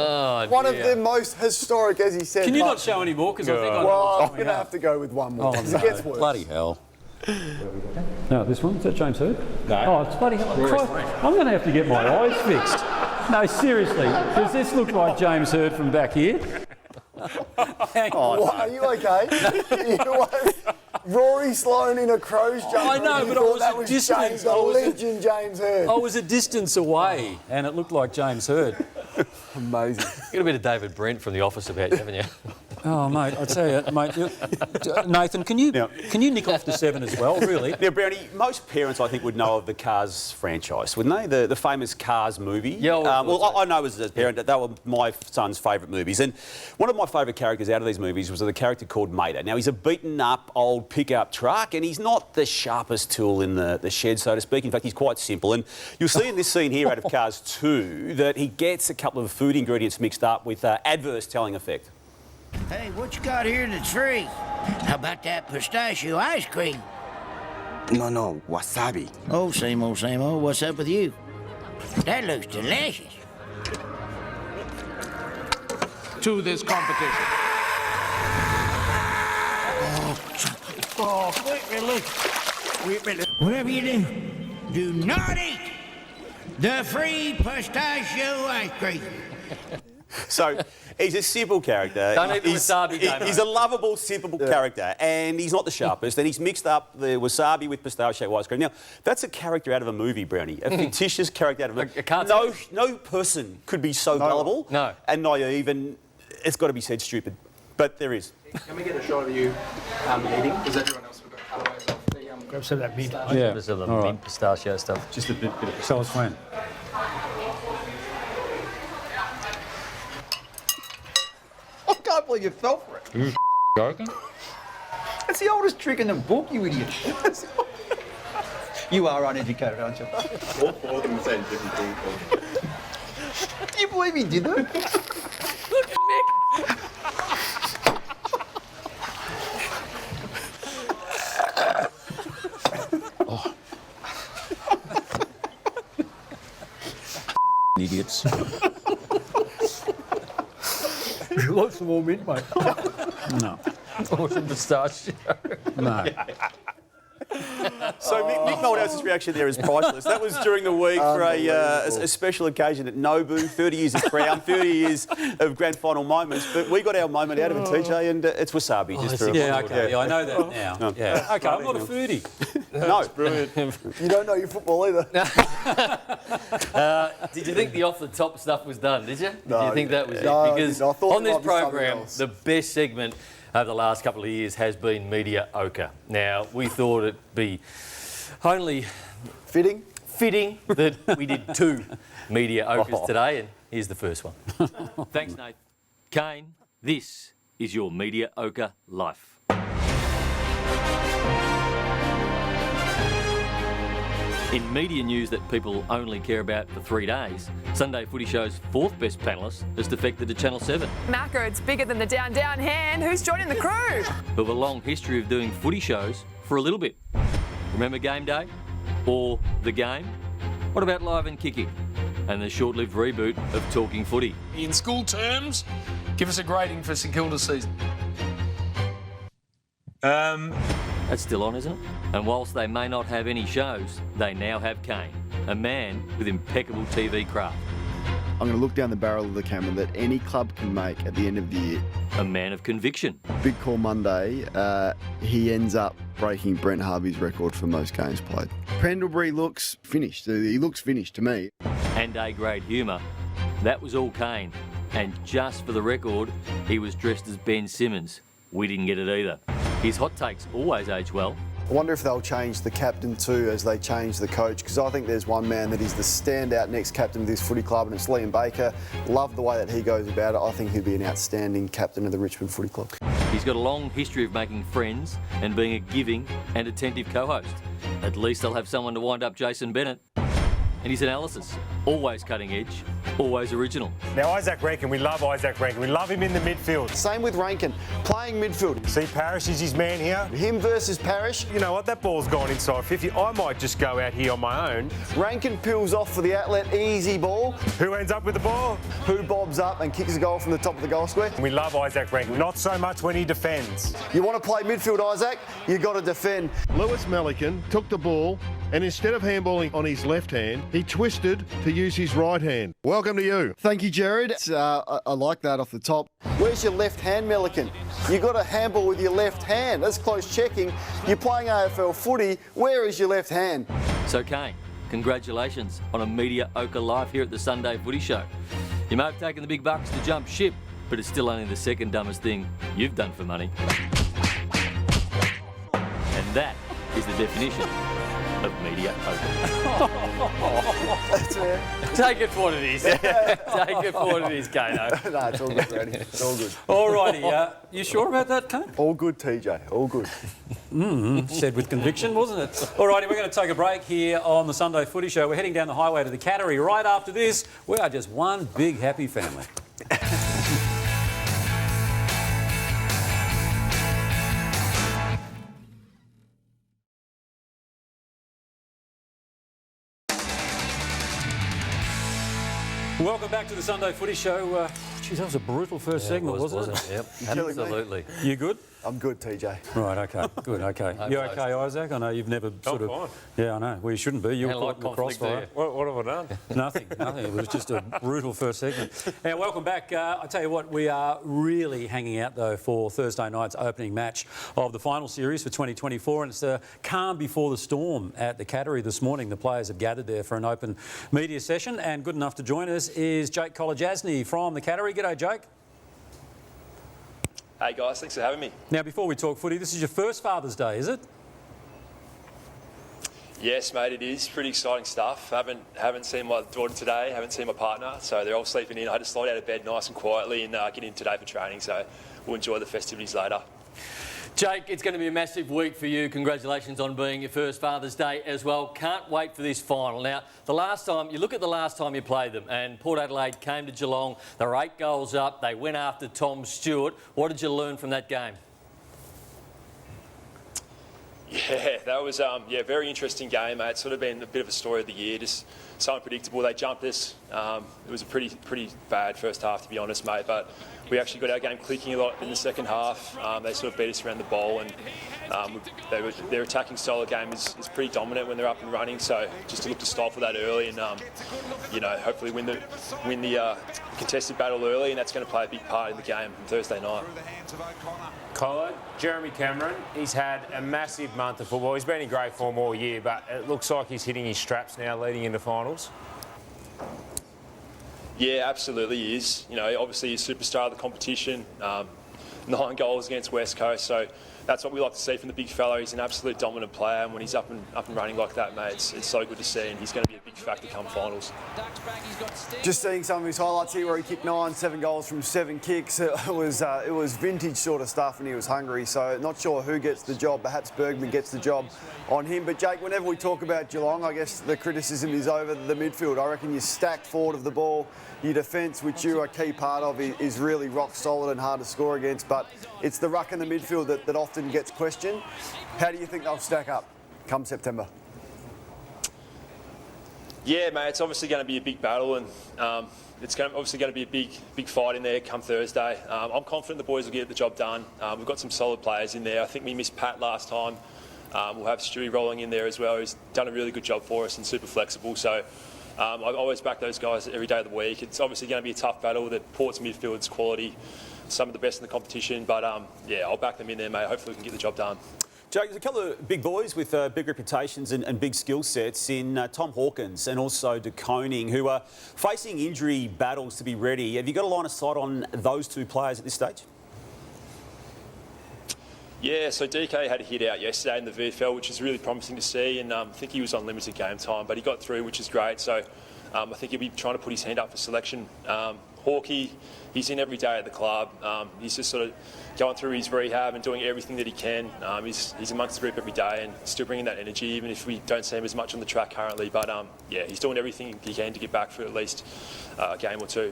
S3: One of the most historic, as he said.
S2: Can you not show any more? Because I think
S3: I'm going to have to go with one more. Because it gets worse.
S2: Bloody hell. No, this one? Is that James Hird?
S14: No.
S2: Oh, it's bloody hell. I'm going to have to get my eyes fixed. No, seriously. Does this look like James Hird from back here? Hang on.
S3: What, are you okay? Rory Sloane in a Crows jumper.
S2: I know, but I was
S3: that
S2: a
S3: was
S2: distance.
S3: the legend James Hird.
S2: I was a distance away, and it looked like James Hird.
S3: Amazing.
S5: You got a bit of David Brent from The Office about you, haven't you?
S2: Oh, mate, I tell you, mate. Nathan, can you nick off the 7 as well, really?
S4: Now, Brownie, most parents, I think, would know of the Cars franchise, wouldn't they? The famous Cars movie.
S5: Yeah,
S4: I know as a parent that they were my son's favourite movies. And one of my favourite characters out of these movies was the character called Mater. Now, he's a beaten-up old pickup truck, and he's not the sharpest tool in the shed, so to speak. In fact, he's quite simple. And you'll see in this scene here out of Cars 2 that he gets a couple of food ingredients mixed up with adverse telling effect.
S15: Hey, what you got here that's free? How about that pistachio ice cream?
S16: No, wasabi.
S15: Oh, same old, same old. What's up with you? That looks delicious.
S17: To this competition.
S15: Oh, quick relief. Whatever you do not eat the free pistachio ice cream.
S4: So, he's a simple character.
S5: Don't eat the wasabi, though,
S4: He's
S5: mate.
S4: a lovable, simple character, and he's not the sharpest, and he's mixed up the wasabi with pistachio ice cream. Now, that's a character out of a movie, Brownie. A fictitious character out of a movie. No person could be so gullible and naive, and it's got to be said stupid. But there is.
S14: Can we get a shot of you eating? Because everyone else would got cutaways off the...
S5: Grab some of that mint.
S2: Yeah.
S5: Some of the
S2: All right.
S5: mint pistachio stuff.
S2: Just a bit of... So it's when?
S16: I can't believe you fell for it.
S14: You joking?
S16: It's the oldest trick in the book, you idiot. You are uneducated, aren't you?
S8: All four of them saying different things.
S16: Can you believe he did that?
S5: Look at Mick.
S2: Idiots.
S5: You want some more mint, mate?
S2: No.
S5: Or some pistachio?
S2: No.
S4: So Mick Moldhouse's reaction there is priceless. That was during the week for a special occasion at Nobu, 30 years of Crown, 30 years of grand final moments. But we got our moment out of it, TJ, and it's wasabi.
S2: Yeah, I know that now. Yeah. Okay, I'm not a foodie.
S4: No, brilliant.
S3: You don't know your football either.
S5: Did you think the off-the-top stuff was done, did you?
S3: No,
S5: Did you think that was
S3: no,
S5: it? Because
S3: I thought
S5: on
S3: there
S5: this
S3: might be something
S5: program,
S3: else.
S5: the best segment over the last couple of years has been Media Ochre. Now, we thought it'd be only
S3: fitting
S5: that we did 2 Media Ochres today, and here's the first one. Thanks, Nate. Kane, this is your Media Ochre life. In media news that people only care about for 3 days, Sunday Footy Show's 4th best panellist has defected to Channel 7.
S18: Macca, it's bigger than the down hand. Who's joining the crew?
S5: Who have a long history of doing footy shows for a little bit. Remember Game Day? Or The Game? What about Live and Kicking? And the short-lived reboot of Talking Footy.
S17: In school terms, give us a grading for St Kilda's season.
S5: That's still on, isn't it? And whilst they may not have any shows, they now have Kane, a man with impeccable TV craft.
S8: I'm going to look down the barrel of the camera that any club can make at the end of the year.
S5: A man of conviction.
S8: Big Call Monday, he ends up breaking Brent Harvey's record for most games played. Pendlebury looks finished. He looks finished to me.
S5: And A-grade humour. That was all Kane. And just for the record, he was dressed as Ben Simmons. We didn't get it either. His hot takes always age well.
S3: I wonder if they'll change the captain too as they change the coach, because I think there's one man that is the standout next captain of this footy club, and it's Liam Baker. Love the way that he goes about it. I think he'd be an outstanding captain of the Richmond Footy Club.
S5: He's got a long history of making friends and being a giving and attentive co-host. At least they'll have someone to wind up Jason Bennett. And his analysis, always cutting edge always original.
S19: Now, Isaac Rankin, we love Isaac Rankin. We love him in the midfield.
S3: Same with Rankin, playing midfield.
S19: See, Parrish is his man here.
S3: Him versus Parrish.
S19: You know what? That ball's gone inside 50. I might just go out here on my own.
S3: Rankin peels off for the outlet, easy ball.
S19: Who ends up with the ball?
S3: Who bobs up and kicks a goal from the top of the goal square.
S19: We love Isaac Rankin, not so much when he defends.
S3: You want to play midfield, Isaac? You got to defend.
S20: Lewis Melican took the ball and instead of handballing on his left hand, he twisted to use his right hand. Welcome to you.
S3: Thank you, Jared. I like that off the top. Where's your left hand, Melican? You got to handball with your left hand. That's close checking. You're playing AFL footy. Where is your left hand?
S5: So, Kane, congratulations on a mediocre life here at the Sunday Footy Show. You may have taken the big bucks to jump ship, but it's still only the second dumbest thing you've done for money. And that is the definition of mediocre.
S3: That's fair.
S5: Take it for what it is. Take it for what it is, Kano.
S3: No, it's all good, Randy. It's all good.
S2: All righty. You sure about that, Kane?
S3: All good, TJ. All good.
S2: Said with conviction, wasn't it? All righty, we're going to take a break here on the Sunday Footy Show. We're heading down the highway to the Cattery. Right after this, we are just one big happy family. Welcome back to the Sunday Footy Show. Geez, that was a brutal first segment, wasn't it?
S5: Yep, absolutely.
S2: You good?
S3: I'm good, TJ.
S2: Right, okay, good, okay. You okay, Isaac? I know you've never sort of...
S6: fine.
S2: Yeah, I know. Well, you shouldn't be. You were caught in the crossfire.
S6: What have I done?
S2: Nothing. It was just a brutal first segment. Now, welcome back. I tell you what, we are really hanging out, though, for Thursday night's opening match of the final series for 2024, and it's the calm before the storm at the Cattery this morning. The players have gathered there for an open media session, and good enough to join us is Jake Kolajasny from the Cattery. G'day, Jake.
S21: Hey guys, thanks for having me.
S2: Now, before we talk footy, this is your first Father's Day, is it?
S21: Yes, mate, it is. Pretty exciting stuff. Haven't seen my daughter today, haven't seen my partner, so they're all sleeping in. I had to slide out of bed nice and quietly and get in today for training, so we'll enjoy the festivities later.
S5: Jake, it's going to be a massive week for you. Congratulations on being your first Father's Day as well. Can't wait for this final. Now, the last time you played them, and Port Adelaide came to Geelong. They were 8 goals up. They went after Tom Stewart. What did you learn from that game?
S21: Yeah, that was a very interesting game, mate. It's sort of been a bit of a story of the year, just so unpredictable. They jumped us. It was a pretty bad first half, to be honest, mate, but we actually got our game clicking a lot in the second half. They sort of beat us around the ball, and their attacking style of game is pretty dominant when they're up and running. So just to look to style for that early, and hopefully win the contested battle early, and that's going to play a big part in the game on Thursday night.
S6: Colin, Jeremy Cameron, he's had a massive month of football. He's been in great form all year, but it looks like he's hitting his straps now leading into finals.
S21: Yeah, absolutely he is. Obviously he's superstar of the competition. 9 goals against West Coast, so that's what we like to see from the big fella. He's an absolute dominant player, and when he's up and running like that, mate, it's so good to see, and he's going to be a big factor come finals.
S3: Just seeing some of his highlights here where he kicked 7 goals from 7 kicks. It was vintage sort of stuff, and he was hungry, so not sure who gets the job. Perhaps Bergman gets the job on him. But Jake, whenever we talk about Geelong, I guess the criticism is over the midfield. I reckon you stack forward of the ball. Your defence, which you are a key part of, is really rock solid and hard to score against, but it's the ruck in the midfield that often gets questioned. How do you think they'll stack up come September?
S21: Yeah, mate, it's obviously going to be a big battle, and it's obviously going to be a big fight in there come Thursday. I'm confident the boys will get the job done. We've got some solid players in there. I think we missed Pat last time. We'll have Stewie rolling in there as well. He's done a really good job for us and super flexible. So I always back those guys every day of the week. It's obviously going to be a tough battle. The Port's midfield's quality, some of the best in the competition. But yeah, I'll back them in there, mate. Hopefully we can get the job done.
S4: Jake, there's a couple of big boys with big reputations and big skill sets in Tom Hawkins and also De Koning, who are facing injury battles to be ready. Have you got a line of sight on those 2 players at this stage?
S21: Yeah, so DK had a hit out yesterday in the VFL, which is really promising to see, and I think he was on limited game time, but he got through, which is great. So I think he'll be trying to put his hand up for selection. Hawkey, he's in every day at the club. He's just sort of going through his rehab and doing everything that he can. He's amongst the group every day and still bringing that energy, even if we don't see him as much on the track currently. But yeah, he's doing everything he can to get back for at least a game or two.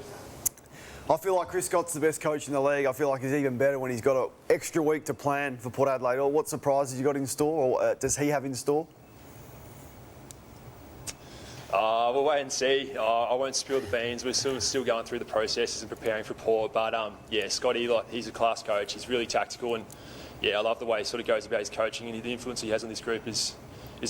S3: I feel like Chris Scott's the best coach in the league. I feel like he's even better when he's got an extra week to plan for Port Adelaide. Or what surprises you got in store, or does he have in store?
S21: We'll wait and see. I won't spill the beans. We're still going through the processes and preparing for Port. But yeah, Scotty, he's a class coach. He's really tactical, and yeah, I love the way he sort of goes about his coaching, and the influence he has on this group is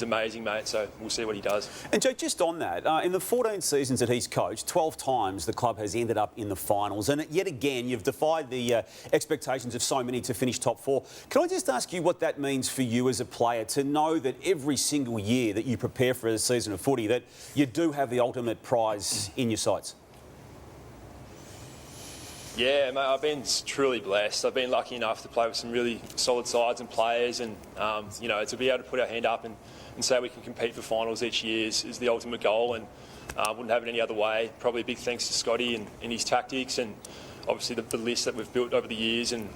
S21: amazing, mate. So we'll see what he does.
S4: And Jake, just on that, in the 14 seasons that he's coached, 12 times the club has ended up in the finals. And yet again, you've defied the expectations of so many to finish top 4. Can I just ask you what that means for you as a player, to know that every single year that you prepare for a season of footy, that you do have the ultimate prize in your sights?
S21: Yeah, mate, I've been truly blessed. I've been lucky enough to play with some really solid sides and players, and you know, to be able to put our hand up and say we can compete for finals each year is the ultimate goal, and wouldn't have it any other way. Probably a big thanks to Scotty and his tactics, and obviously the list that we've built over the years. And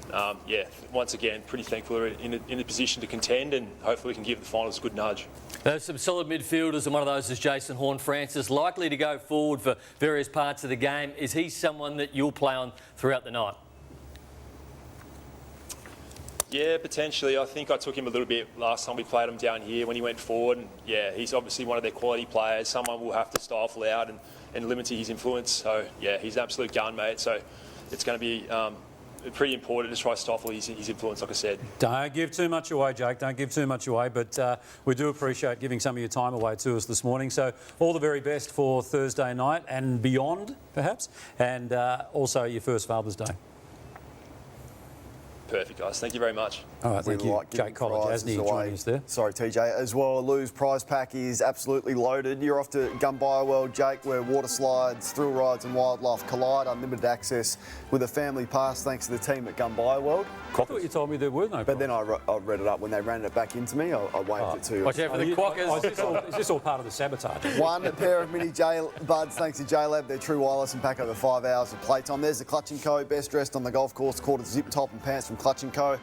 S21: yeah, once again, pretty thankful we're in a position to contend, and hopefully we can give the finals a good nudge.
S5: There's some solid midfielders, and one of those is Jason Horne-Francis, likely to go forward for various parts of the game. Is he someone that you'll play on throughout the night?
S21: Yeah, potentially. I think I took him a little bit last time we played him down here when he went forward. And yeah, he's obviously one of their quality players. Someone will have to stifle out and limit his influence. So yeah, he's an absolute gun, mate. So it's going to be pretty important to try to stifle his influence, like I said.
S2: Don't give too much away, Jake. Don't give too much away. But we do appreciate giving some of your time away to us this morning. So all the very best for Thursday night and beyond, perhaps. And also your first Father's Day.
S21: Perfect, guys. Thank you very much.
S2: All right, thank you. Jake College-Asney joining us there.
S3: Sorry, TJ. As well, Lou's prize pack is absolutely loaded. You're off to Gumbaya World, Jake, where water slides, thrill rides and wildlife collide. Unlimited access with a family pass thanks to the team at Gumbaya World.
S2: I thought you told me there were no.
S3: But then I read it up. When they ran it back into me, I waved it to you.
S5: Watch out for the quackers.
S2: Is this all part of the sabotage?
S3: One pair of mini J-Buds thanks to J-Lab. They're true wireless and pack over 5 hours of playtime. There's the Clutch & Co. Best dressed on the golf course. Quarter zip top and pants from Clutch & Co.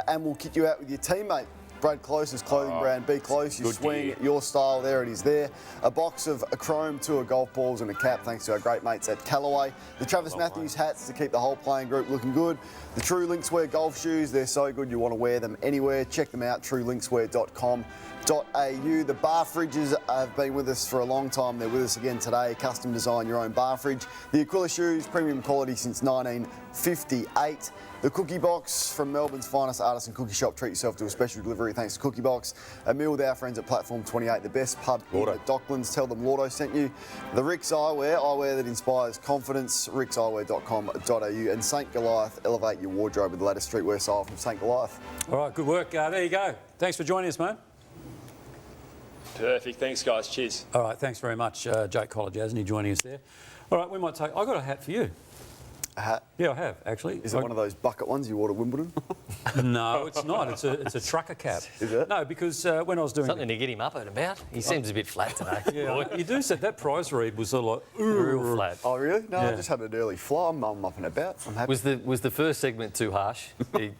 S3: And we'll kick you out with your teammate. Brad Close's clothing brand, Be Close. You swing your style, there it is there. A box of Chrome Tour golf balls and a cap thanks to our great mates at Callaway. The Travis Matthews hats to keep the whole playing group looking good. The True Linkswear golf shoes, they're so good you want to wear them anywhere. Check them out, truelinkswear.com.au. The bar fridges have been with us for a long time. They're with us again today. Custom design your own bar fridge. The Aquila shoes, premium quality since 1958. The Cookie Box from Melbourne's finest artisan cookie shop. Treat yourself to a special delivery thanks to Cookie Box. A meal with our friends at Platform 28, the best pub in the Docklands. Tell them Lordo sent you. The Rick's eyewear that inspires confidence. rickseyewear.com.au. And St Goliath, elevate your wardrobe with the latest streetwear style from St Goliath.
S2: All right, good work. There you go. Thanks for joining us, mate.
S21: Perfect. Thanks, guys. Cheers.
S2: All right, thanks very much, Jake College-Asney joining us there. All right, we might take... I got a hat for you.
S3: A hat?
S2: Yeah, I have, actually.
S3: Is it one of those bucket ones you wore to Wimbledon?
S2: No, it's not. It's a trucker cap.
S3: Is it?
S2: No, because when I was doing...
S5: Something to get him up and about. He seems a bit flat today.
S2: Yeah, you do say that prize read was sort of like...
S5: Real flat.
S3: Oh, really? No,
S2: Yeah.
S3: I just had an early fly. I'm up and about. I'm happy.
S5: Was the first segment too harsh? I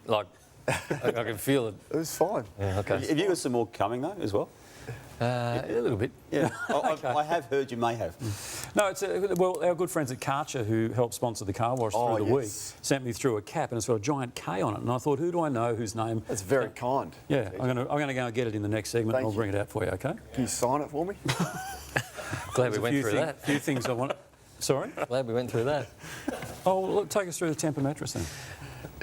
S5: can feel it.
S3: It was fine.
S5: Yeah, okay.
S4: Have you got some more coming, though, as well?
S5: A little bit.
S4: Yeah, I have heard you may have.
S2: No, it's well, our good friends at Karcher, who helped sponsor the car wash through the week, sent me through a cap and it's got a giant K on it. And I thought, who do I know whose name?
S3: That's very kind.
S2: Yeah, I'm going to go and get it in the next segment. And I'll bring it out for you, okay?
S3: Can you sign it for me?
S5: Glad we went through that.
S2: A few things I want. Sorry?
S5: Glad we went through that.
S2: Oh, well, look, take us through the Temper mattress then.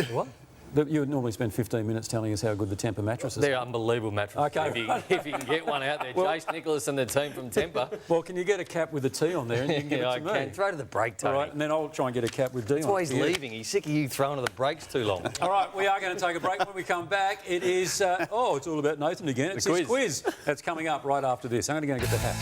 S5: What?
S2: You would normally spend 15 minutes telling us how good the Temper mattress is.
S5: They're unbelievable mattresses.
S2: Okay.
S5: If you can get one out there, Jace Nicholas and the team from Temper.
S2: Well, can you get a cap with a T on there and you can give it to me?
S5: I can. Throw to the break, Tony.
S2: All right, and then I'll try and get a cap with D on it.
S5: That's why he's leaving. He's sick of you throwing to the brakes too long.
S2: All right, we are going to take a break. When we come back, it is... it's all about Nathan again. It's his quiz. That's coming up right after this. I'm going to go and get the hat.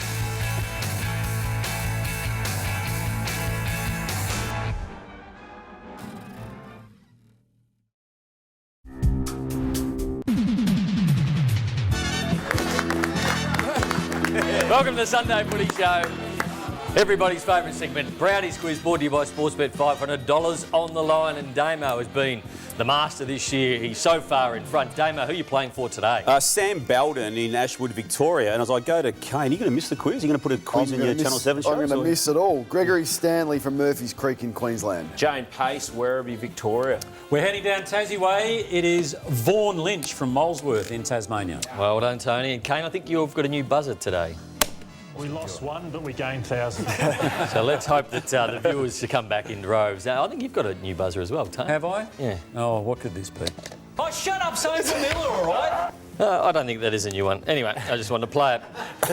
S5: Welcome to the Sunday Footy Show. Everybody's favourite segment, Brownies Quiz, brought to you by Sportsbet. $500 on the line, and Damo has been the master this year. He's so far in front. Damo, who are you playing for today?
S4: Sam Belden in Ashwood, Victoria. And as I go to Kane, you're going to miss the quiz? You're going to put a quiz in your Channel 7 show?
S3: I'm going to miss it all. Gregory Stanley from Murphy's Creek in Queensland.
S6: Jane Pace, Werribee, Victoria.
S2: We're heading down Tassie way. It is Vaughan Lynch from Molesworth in Tasmania.
S5: Well done, Tony. And Kane, I think you've got a new buzzer today.
S1: We lost one, but we gained thousands.
S5: So let's hope that the viewers come back in droves. I think you've got a new buzzer as well, Tony.
S2: Have I?
S5: Yeah.
S2: Oh, what could this be?
S5: Oh, shut up, Sophie Miller, all right? I don't think that is a new one. Anyway, I just wanted to play it.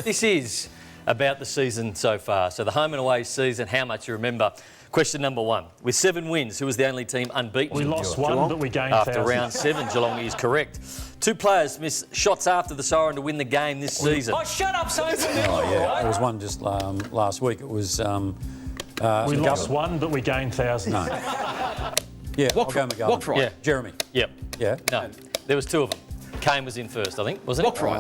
S5: This is about the season so far. So the home and away season, how much you remember. Question number 1. With 7 wins, who was the only team unbeaten?
S1: We lost one,
S5: Geelong?
S1: but we gained
S5: After
S1: thousands.
S5: round 7, Geelong is correct. 2 players missed shots after the siren to win the game this season. Oh, shut up, Sophie Miller,
S2: Oh, yeah.
S5: all right?
S2: There was one just last week. It was...
S1: we lost one, but we gained thousands.
S2: No. Yeah, I'll go McGovern.
S5: What right?
S2: Yeah, Jeremy.
S5: Yep.
S2: Yeah.
S5: No, there was 2 of them. Kane was in first, I think, wasn't it?
S3: What right?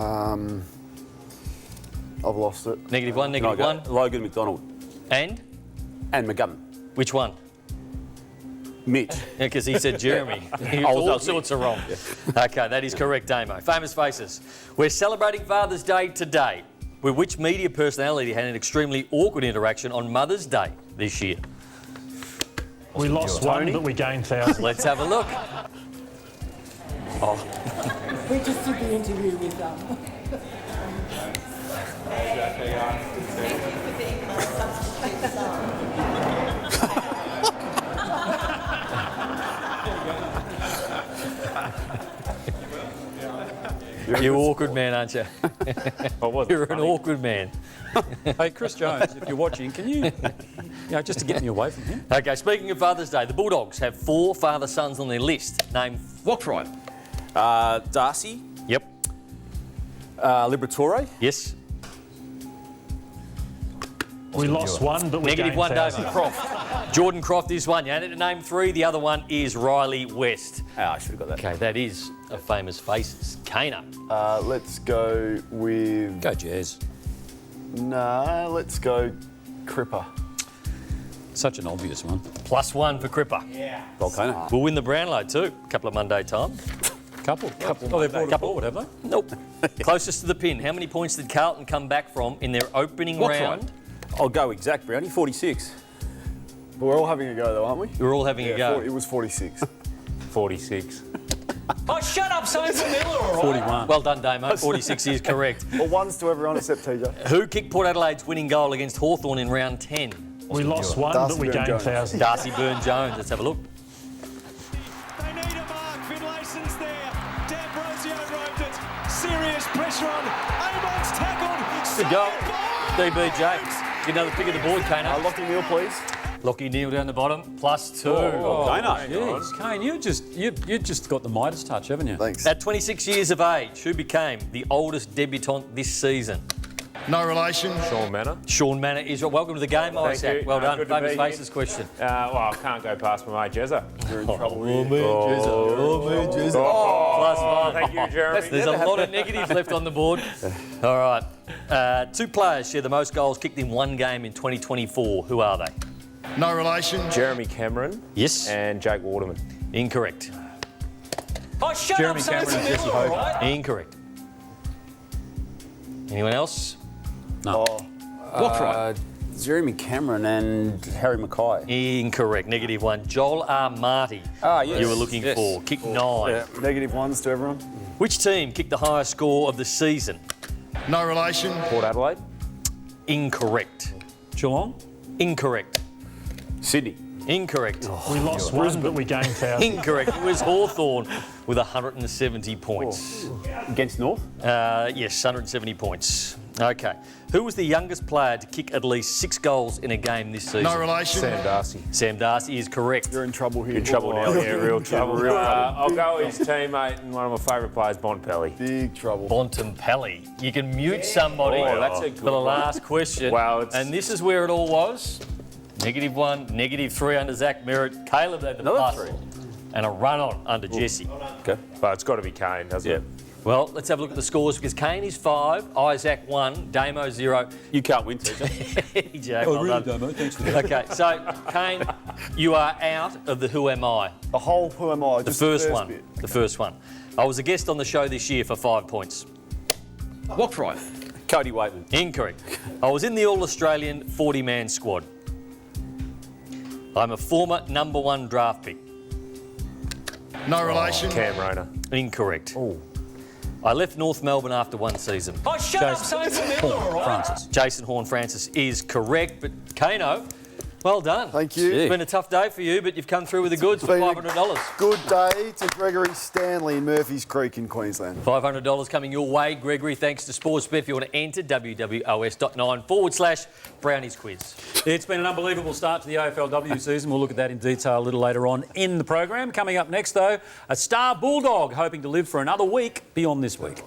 S3: I've lost it.
S5: -1, -1.
S4: Logan McDonald.
S5: And
S4: McGovern.
S5: which one?
S4: Mitch.
S5: Yeah, because he said Jeremy. All sorts are wrong. OK, that is correct, Damo. Famous faces. We're celebrating Father's Day today. With which media personality had an extremely awkward interaction on Mother's Day this year?
S1: We lost one, but we gained thousands.
S5: Let's have a look. Oh.
S22: We just did the interview with
S5: You're an awkward man, aren't you? You're an awkward man.
S2: Hey, Chris Jones, if you're watching, can you... just to get me away from him.
S5: OK, speaking of Father's Day, the Bulldogs have 4 father-sons on their list. Name what right?
S4: Darcy.
S5: Yep.
S4: Liberatore.
S5: Yes.
S1: We lost one, but we gained
S5: -1,
S1: thousands.
S5: David Croft. Jordan Croft is one. You had to name 3. The other one is Riley West.
S4: I should have got that.
S5: OK, that is a famous faces. Kana.
S3: Let's go with...
S2: Go Jazz.
S3: No, let's go Cripper.
S2: Such an obvious one.
S5: +1 for Cripper.
S3: Yeah.
S4: Volcano.
S5: We'll win the Brownlow too. A couple of Monday time.
S2: Couple. Oh, they've brought it forward, have they?
S5: Nope. Closest to the pin. How many points did Carlton come back from in their opening round?
S4: I'll go exact, Brownie. 46.
S3: We're all having a go though, aren't we?
S5: We're all having a go.
S3: It was 46.
S6: 46.
S5: Oh, shut up, Sophie Miller, all right?
S2: 41.
S5: Well done, Damo. 46 is correct.
S3: Well, one's to everyone except TJ.
S5: Who kicked Port Adelaide's winning goal against Hawthorn in round 10?
S1: We lost one, but we gained thousands.
S5: Darcy Byrne-Jones. Let's have a look.
S23: They need a mark. Finlayson's there. D'Ambrosio roved it. Serious pressure on. Amon's tackled.
S5: Good goal. DB Jakes. Get another pick of the board, Kane.
S3: Lockie Neal, please.
S5: Lockie Neal down the bottom. +2.
S2: Oh,
S4: Dano.
S2: Jeez, Kane, you just got the Midas touch, haven't you?
S3: Thanks.
S5: At 26 years of age, who became the oldest debutant this season?
S20: No relation.
S6: Sean Manor.
S5: Sean Manor is welcome to the game, Isaac.
S6: you.
S5: Well done.
S6: Good to
S5: Famous
S6: be here.
S5: faces question.
S6: Well, I can't go past my mate Jezza.
S3: You're in trouble.
S5: +1.
S6: Thank you, Jeremy.
S5: There's a lot of negatives left on the board. All right. 2 players share the most goals kicked in one game in 2024. Who are they?
S20: No relation.
S6: Jeremy Cameron.
S5: Yes.
S6: And Jake Waterman.
S5: Incorrect. Oh, shut
S2: Jeremy
S5: up,
S2: Cameron and Jesse
S5: Miller,
S2: Hogan.
S5: right? Incorrect. Anyone else?
S2: No.
S5: What right?
S4: Jeremy Cameron and Harry Mackay.
S5: Incorrect. -1. Joel R. Marty.
S4: Yes.
S5: You were looking for. Kick 9.
S3: Yeah. -1s to everyone.
S5: Which team kicked the highest score of the season?
S20: No relation.
S6: Port Adelaide.
S5: Incorrect.
S2: Geelong?
S5: Incorrect.
S4: Sydney.
S5: Incorrect.
S1: We lost one, but we gained thousands.
S5: Incorrect. It was Hawthorn with 170 points.
S4: Against North?
S5: Yes, 170 points. OK. Who was the youngest player to kick at least 6 goals in a game this season?
S20: No relation.
S6: Sam Darcy.
S5: Sam Darcy is correct.
S3: You're in trouble here.
S6: You're in trouble now. Yeah, real trouble. I'll go with his teammate and one of my favourite players, Bontempelli.
S3: Big trouble.
S5: Bontempelli. You can mute somebody
S6: Oh, that's a good
S5: for the
S6: one.
S5: last question.
S6: Well, it's...
S5: And this is where it all was. -1, -3 under Zach Merritt. Caleb had the
S4: Another
S5: plus.
S4: 3.
S5: And a run on under Jesse.
S6: Okay. But it's got to be Kane, doesn't it?
S5: Well, let's have a look at the scores because Kane is 5, Isaac 1, Damo 0.
S4: You can't win, TJ.
S5: Jack,
S2: Oh,
S5: well
S2: really,
S5: done.
S2: Damo? Thanks for that.
S5: Okay, so Kane, you are out of the Who Am I?
S3: The whole Who Am I?
S5: The first one. The first one. I was a guest on the show this year for 5 points.
S4: Walked right. Cody Waitman.
S5: Incorrect. I was in the All-Australian 40-man squad. I'm a former #1 draft pick.
S20: No relation.
S6: Cam Rayner.
S5: Incorrect. I left North Melbourne after 1 season.
S17: Oh, shut up, so familiar, all right?
S5: Francis. Jason Horne-Francis is correct, but Kano, well done.
S3: Thank you.
S5: It's been a tough day for you, but you've come through with the goods for $500.
S3: Good day to Gregory Stanley in Murphy's Creek in Queensland.
S5: $500 coming your way, Gregory, thanks to Sportsbet. If you want to enter, wwos.9/Brownies quiz.
S2: It's been an unbelievable start to the AFLW season. We'll look at that in detail a little later on in the program. Coming up next, though, a star bulldog hoping to live for another week beyond this week.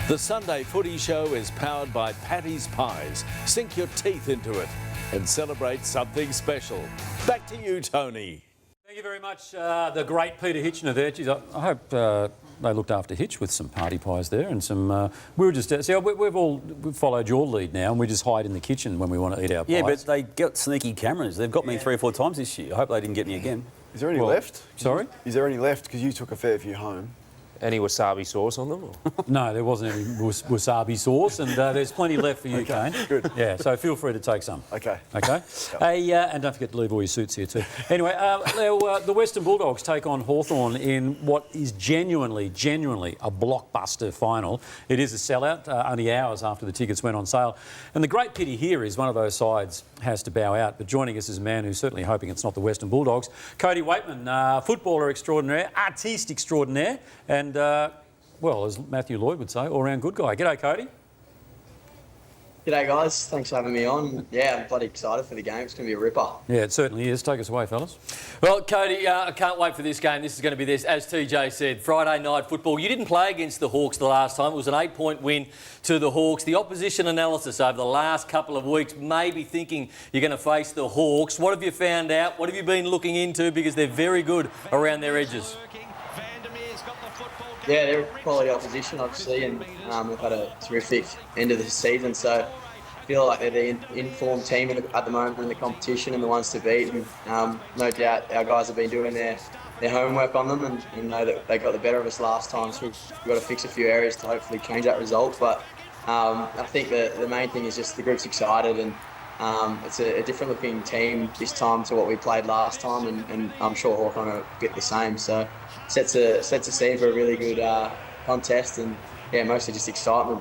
S7: The Sunday Footy Show is powered by Patty's Pies. Sink your teeth into it and celebrate something special. Back to you, Tony.
S2: Thank you very much, the great Peter Hitchener there. Geez, I hope they looked after Hitch with some party pies there and some... we were just... see, we've followed your lead now and we just hide in the kitchen when we want to eat our pies.
S4: Yeah, but they got sneaky cameras. They've got me 3 or 4 times this year. I hope they didn't get me again.
S3: Is there any left?
S2: Sorry?
S3: Is there any left? Because you took a fair few home.
S6: Any wasabi sauce on them? Or?
S2: No, there wasn't any wasabi sauce, and there's plenty left for you, Kane.
S3: Good.
S2: Yeah, so feel free to take some.
S3: Okay.
S2: Okay. And don't forget to leave all your suits here too. Anyway, the Western Bulldogs take on Hawthorn in what is genuinely a blockbuster final. It is a sellout, only hours after the tickets went on sale. And the great pity here is one of those sides has to bow out. But joining us is a man who's certainly hoping it's not the Western Bulldogs, Cody Waitman, footballer extraordinaire, artiste extraordinaire, and, well, as Matthew Lloyd would say, all-round good guy. G'day, Cody.
S9: G'day, guys. Thanks for having me on. Yeah, I'm bloody excited for the game. It's going to be a ripper.
S2: Yeah, it certainly is. Take us away, fellas.
S5: Well, Cody, I can't wait for this game. This is going to be this, as TJ said, Friday night football. You didn't play against the Hawks the last time. It was an 8-point win to the Hawks. The opposition analysis over the last couple of weeks may be thinking you're going to face the Hawks. What have you found out? What have you been looking into? Because they're very good around their edges.
S9: Yeah, they're a quality opposition, obviously, and we've had a terrific end of the season. So I feel like they're the informed team at the moment in the competition and the ones to beat. And no doubt our guys have been doing their homework on them and know that they got the better of us last time. So we've got to fix a few areas to hopefully change that result. But I think the main thing is just the group's excited and it's a different looking team this time to what we played last time, and I'm sure Hawthorn are a bit the same. So sets a scene for a really good contest, and yeah, mostly just excitement.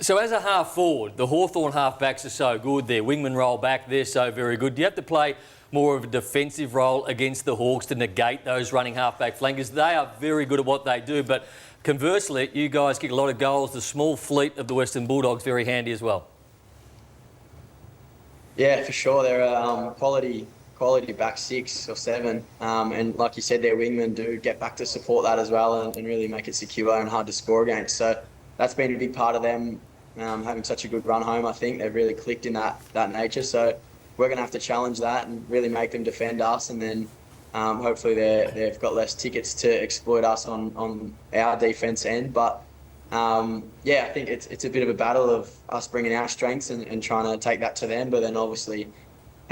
S5: So as a half forward, the Hawthorn half-backs are so good. Their wingman roll back, they're so very good. Do you have to play more of a defensive role against the Hawks to negate those running half-back flankers? They are very good at what they do, but conversely, you guys kick a lot of goals. The small fleet of the Western Bulldogs very handy as well.
S9: Yeah, for sure. They're a quality back 6 or 7. And like you said, their wingmen do get back to support that as well and really make it secure and hard to score against. So that's been a big part of them having such a good run home. I think they've really clicked in that nature. So we're going to have to challenge that and really make them defend us. And then hopefully they've got less tickets to exploit us on our defence end. But yeah, I think it's a bit of a battle of us bringing our strengths and trying to take that to them, but then obviously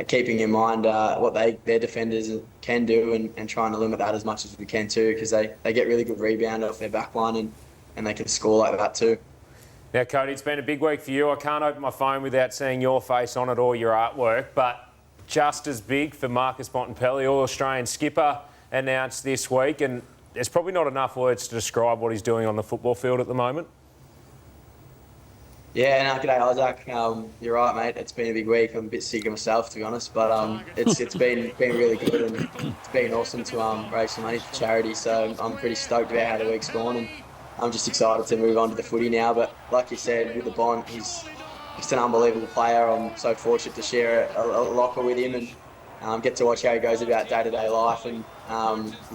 S9: keeping in mind what their defenders can do and trying to limit that as much as we can too, because they get really good rebound off their back line and they can score like that too.
S6: Now, Cody, it's been a big week for you. I can't open my phone without seeing your face on it or your artwork, but just as big for Marcus Bontempelli, All-Australian skipper, announced this week, and there's probably not enough words to describe what he's doing on the football field at the moment.
S9: Yeah, no, g'day Isaac. You're right, mate. It's been a big week. I'm a bit sick of myself, to be honest, but it's been really good and it's been awesome to raise some money for charity. So I'm pretty stoked about how the week's gone, and I'm just excited to move on to the footy now. But like you said, with the Bont, he's just an unbelievable player. I'm so fortunate to share a locker with him and get to watch how he goes about day-to-day life. And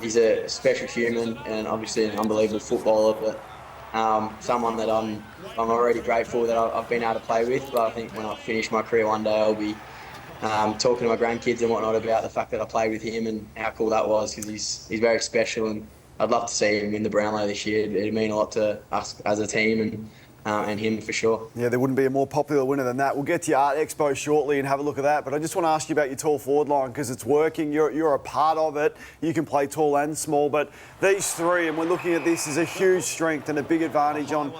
S9: he's a special human and obviously an unbelievable footballer. But someone that I'm already grateful that I've been able to play with. But I think when I finish my career one day, I'll be talking to my grandkids and whatnot about the fact that I played with him and how cool that was, because he's very special, and I'd love to see him in the Brownlow this year. It'd mean a lot to us as a team and him for sure.
S3: Yeah, there wouldn't be a more popular winner than that. We'll get to your Art Expo shortly and have a look at that, but I just want to ask you about your tall forward line, because it's working. You're a part of it. You can play tall and small, but these three, and we're looking at this as a huge strength and a big advantage on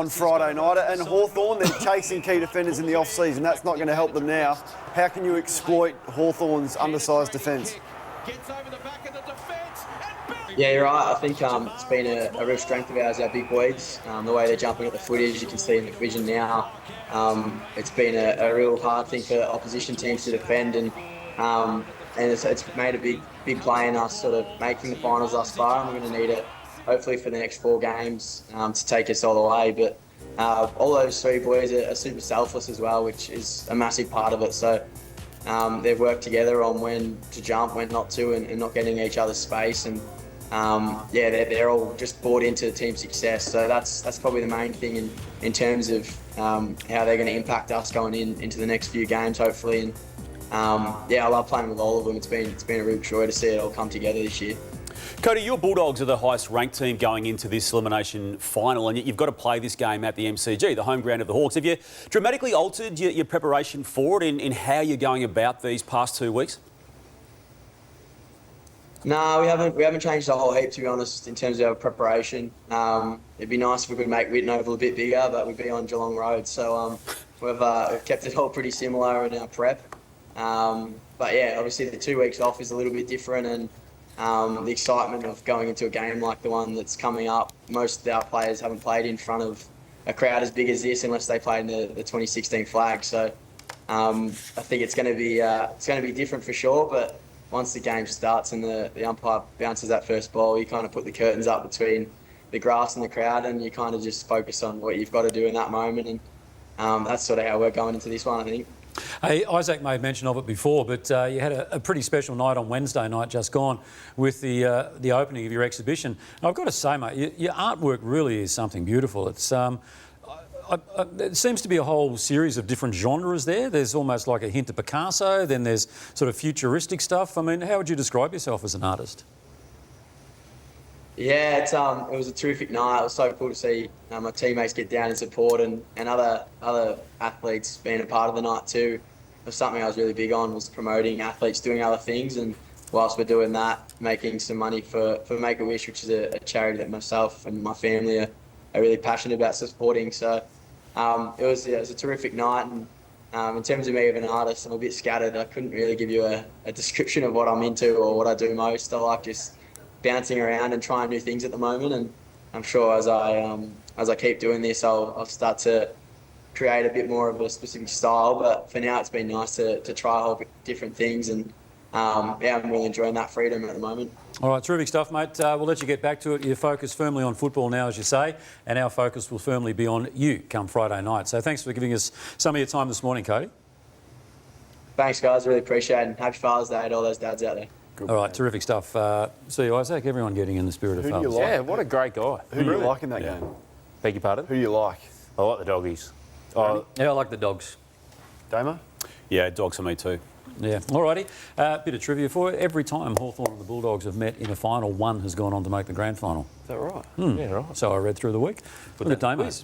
S3: Friday night. And Hawthorn, they're chasing key defenders in the off-season. That's not going to help them now. How can you exploit Hawthorn's undersized defence?
S9: Yeah, you're right. I think it's been a real strength of ours, our big boys. The way they're jumping at the footy, as you can see in the vision now. It's been a real hard thing for opposition teams to defend, and it's made a big play in us sort of making the finals thus far, and we're going to need it hopefully for the next 4 games to take us all the way. But all those 3 boys are super selfless as well, which is a massive part of it. So they've worked together on when to jump, when not to, and not getting each other's space. And they're all just bought into the team success. So that's probably the main thing in terms of how they're going to impact us going into the next few games, hopefully. And I love playing with all of them. It's been a real joy to see it all come together this year.
S4: Cody, your Bulldogs are the highest ranked team going into this elimination final, and yet you've got to play this game at the MCG, the home ground of the Hawks. Have you dramatically altered your preparation for it in how you're going about these past 2 weeks?
S9: No, we haven't changed a whole heap, to be honest, in terms of our preparation. It'd be nice if we could make Whitten Oval a bit bigger, but we'd be on Geelong Road. So we've kept it all pretty similar in our prep. But yeah, obviously the 2 weeks off is a little bit different, and the excitement of going into a game like the one that's coming up. Most of our players haven't played in front of a crowd as big as this unless they played in the 2016 flag. So I think it's going to be different for sure. But once the game starts and the umpire bounces that first ball, you kind of put the curtains up between the grass and the crowd, and you kind of just focus on what you've got to do in that moment. And that's sort of how we're going into this one, I think.
S2: Hey, Isaac made mention of it before, but you had a pretty special night on Wednesday night just gone with the opening of your exhibition. And I've got to say, mate, your artwork really is something beautiful. It's it seems to be a whole series of different genres there. There's almost like a hint of Picasso, then there's sort of futuristic stuff. I mean, how would you describe yourself as an artist?
S9: Yeah, it was a terrific night. It was so cool to see my teammates get down and support, and other athletes being a part of the night too. It was something I was really big on, was promoting athletes doing other things, and whilst we're doing that, making some money for Make-A-Wish, which is a charity that myself and my family are really passionate about supporting. So it was a terrific night, and in terms of me as an artist, I'm a bit scattered. I couldn't really give you a description of what I'm into or what I do most. I like just bouncing around and trying new things at the moment, and I'm sure as I keep doing this, I'll start to create a bit more of a specific style. But for now, it's been nice to try a whole bit different things, and I'm really enjoying that freedom at the moment.
S2: All right, terrific stuff, mate. We'll let you get back to it. You're focused firmly on football now, as you say, and our focus will firmly be on you come Friday night. So thanks for giving us some of your time this morning, Cody.
S9: Thanks, guys. Really appreciate it. And happy Father's Day to all those dads out there.
S2: Good, all right, man. Terrific stuff. See you, Isaac. Everyone getting in the spirit of Father's
S6: Day. Yeah, what a great guy.
S3: Who do you like in that game?
S6: Beg your pardon?
S3: Who do you like?
S6: I like the doggies.
S2: Yeah, I like the dogs.
S3: Damo?
S4: Yeah, dogs for me too.
S2: Yeah, alrighty. Bit of trivia for you. Every time Hawthorn and the Bulldogs have met in a final, one has gone on to make the grand final.
S3: Is that right?
S2: Yeah, right. So I read through the week. Look at Damo's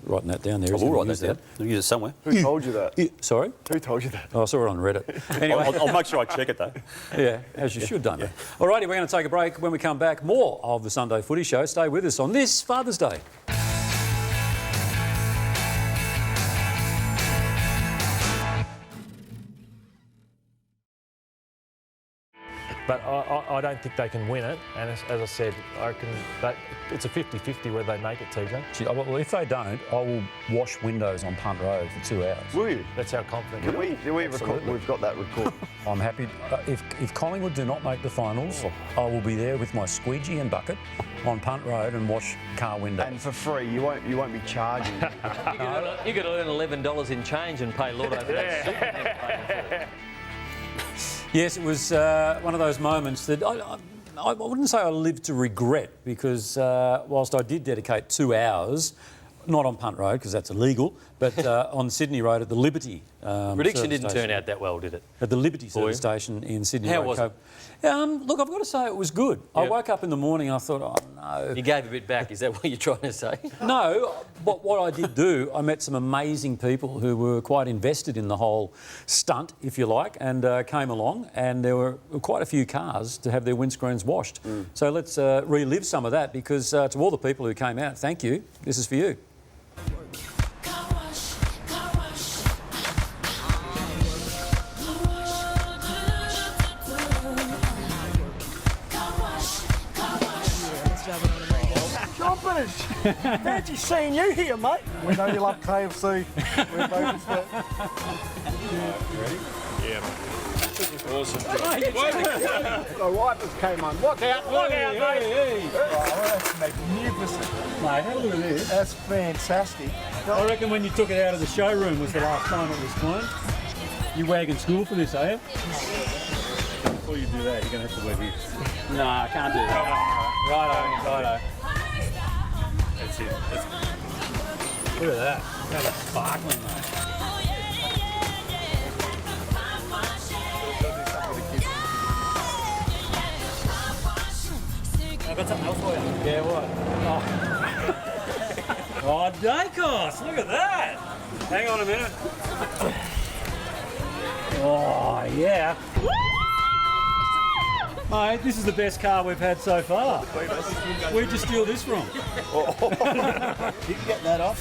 S2: writing that down there.
S4: I will write that down. I'll use it somewhere.
S3: Who told you that?
S2: Sorry?
S3: Who told you that?
S2: Oh, I saw it on Reddit. Anyway,
S4: I'll make sure I check it though.
S2: Yeah, as you should, Damo. Alrighty, we're going to take a break. When we come back, more of the Sunday Footy Show. Stay with us on this Father's Day.
S1: But I don't think they can win it. And as I said, I reckon that it's a 50-50 whether they make it, TJ.
S2: Well, if they don't, I will wash windows on Punt Road for 2 hours.
S3: Will you?
S1: That's how confident
S3: Can we record? We've got that record.
S2: I'm happy. If Collingwood do not make the finals, I will be there with my squeegee and bucket on Punt Road and wash car windows.
S3: And for free, you won't be charging.
S5: You got to earn $11 in change and pay Lord over that.
S2: Yes, it was one of those moments that I wouldn't say I lived to regret because whilst I did dedicate 2 hours, not on Punt Road because that's illegal, but on Sydney Road at the Liberty.
S5: Prediction didn't turn out that well, did it?
S2: At the Liberty service station in Sydney
S5: How
S2: Road.
S5: was it?
S2: Look, I've got to say it was good. I woke up in the morning and I thought, oh no.
S5: You gave a bit back, is that what you're trying to say?
S2: No, but what I did do, I met some amazing people who were quite invested in the whole stunt, if you like, and came along, and there were quite a few cars to have their windscreens washed. So let's relive some of that because to all the people who came out, thank you. This is for you.
S23: Fancy seeing you here, mate.
S10: We know you love KFC. We're focused on it.
S23: Ready?
S6: Yeah. Awesome.
S10: The wipers came on. Look out, mate. Oh, that's magnificent.
S11: Mate, have a look at this.
S10: That's fantastic.
S11: I reckon when you took it out of the showroom was the last time it was cleaned. You wagging school for this, are you? Before you do that, you're going to have to wear this.
S2: No, I can't do that. Righto.
S11: That's it. Look at that. That is sparkling, mate. I've got something else for you.
S2: Yeah, what?
S11: Oh, Dacos, look at that. Hang on a minute. Oh, yeah. Mate, this is the best car we've had so far. Where'd you steal this from?
S10: You can get that off.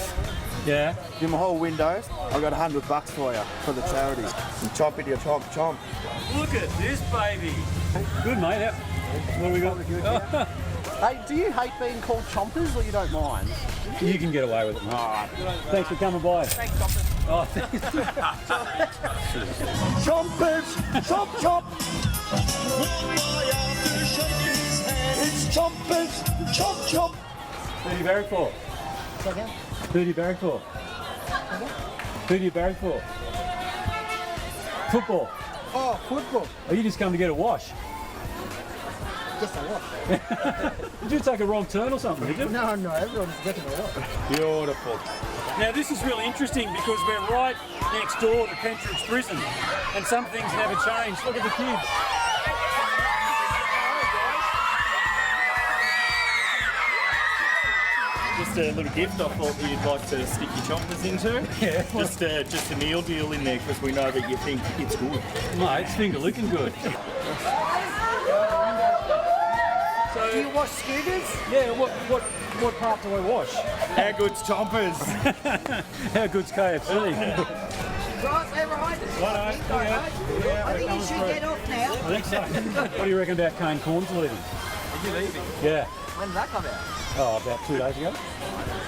S11: Yeah.
S10: Give my whole windows. I've got $100 for you for the charities. And chomp it, you chomp, chomp.
S11: Look at this, baby. Good, mate. What do we got?
S10: Hey, do you hate being called chompers or you don't mind?
S11: You can get away with it, mate. All right. Thanks for coming by.
S10: Thanks, chompers.
S11: Oh, thanks.
S23: Chompers! Chomp, chomp! It's chompers! Chomp, chomp!
S11: Who do you barrack for? Who do you barrack for? Who do you barrack for? Football.
S10: Oh, football.
S11: Oh, you just come to get a wash.
S10: Just a wash.
S11: Did you take a wrong turn or something, did you?
S10: No, everyone's getting a wash.
S11: Beautiful. Now, this is really interesting because we're right next door to Pentridge Prison and some things never change. Look at the kids.
S12: Just a little gift I thought that you'd like to stick your chompers into.
S11: Yeah.
S12: Just a meal deal in there because we know that you think it's good.
S11: Mate, it's finger looking good.
S10: So, do you wash scooters?
S11: Yeah, what part do I wash?
S12: How good's chompers?
S11: How good's KFC?
S22: Right, they're right.
S11: Yeah,
S22: I think you should get off now.
S11: I think so. What do you reckon about Kane Corns leaving?
S10: Are you leaving?
S11: Yeah.
S10: When did that come out?
S11: Oh, about 2 days ago.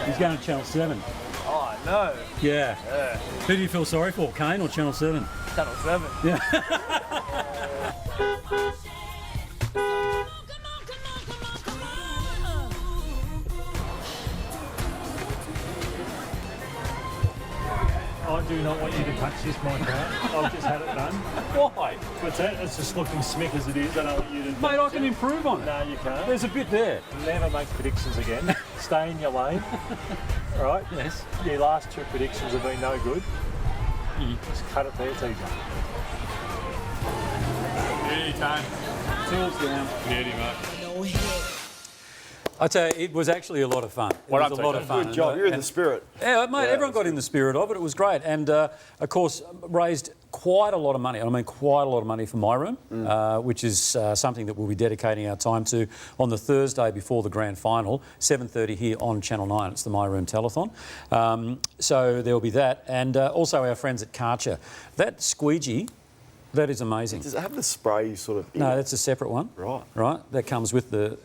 S11: He's going to Channel 7.
S10: Oh, no.
S11: Yeah. Who do you feel sorry for, Kane or Channel 7?
S10: Channel 7.
S11: Yeah.
S1: I do not want you to touch this, my friend. I've just had it done.
S11: Why?
S1: What's that? It's just looking smick as it is. I don't want you to...
S11: Mate, I can improve on it.
S1: No, you can't.
S11: There's a bit there.
S1: Never make predictions again. Stay in your lane. All right?
S11: Yes.
S1: Your last 2 predictions have been no good. You just cut it there, TJ.
S12: Beauty time.
S11: Tools down.
S12: Beauty, mate.
S2: I tell you, it was actually a lot of fun. It was a lot of fun.
S3: Good job. You're in the spirit.
S2: Yeah, mate, everyone got in the spirit of it. It was great. And, of course, raised quite a lot of money. I mean, quite a lot of money for my room, which is something that we'll be dedicating our time to on the Thursday before the grand final, 7:30 here on Channel 9. It's the My Room Telethon. So there'll be that. And also our friends at Karcher. That squeegee... That is amazing.
S3: Does it have the spray sort of...
S2: No, that's a separate one.
S3: Right.
S2: Right. That comes with the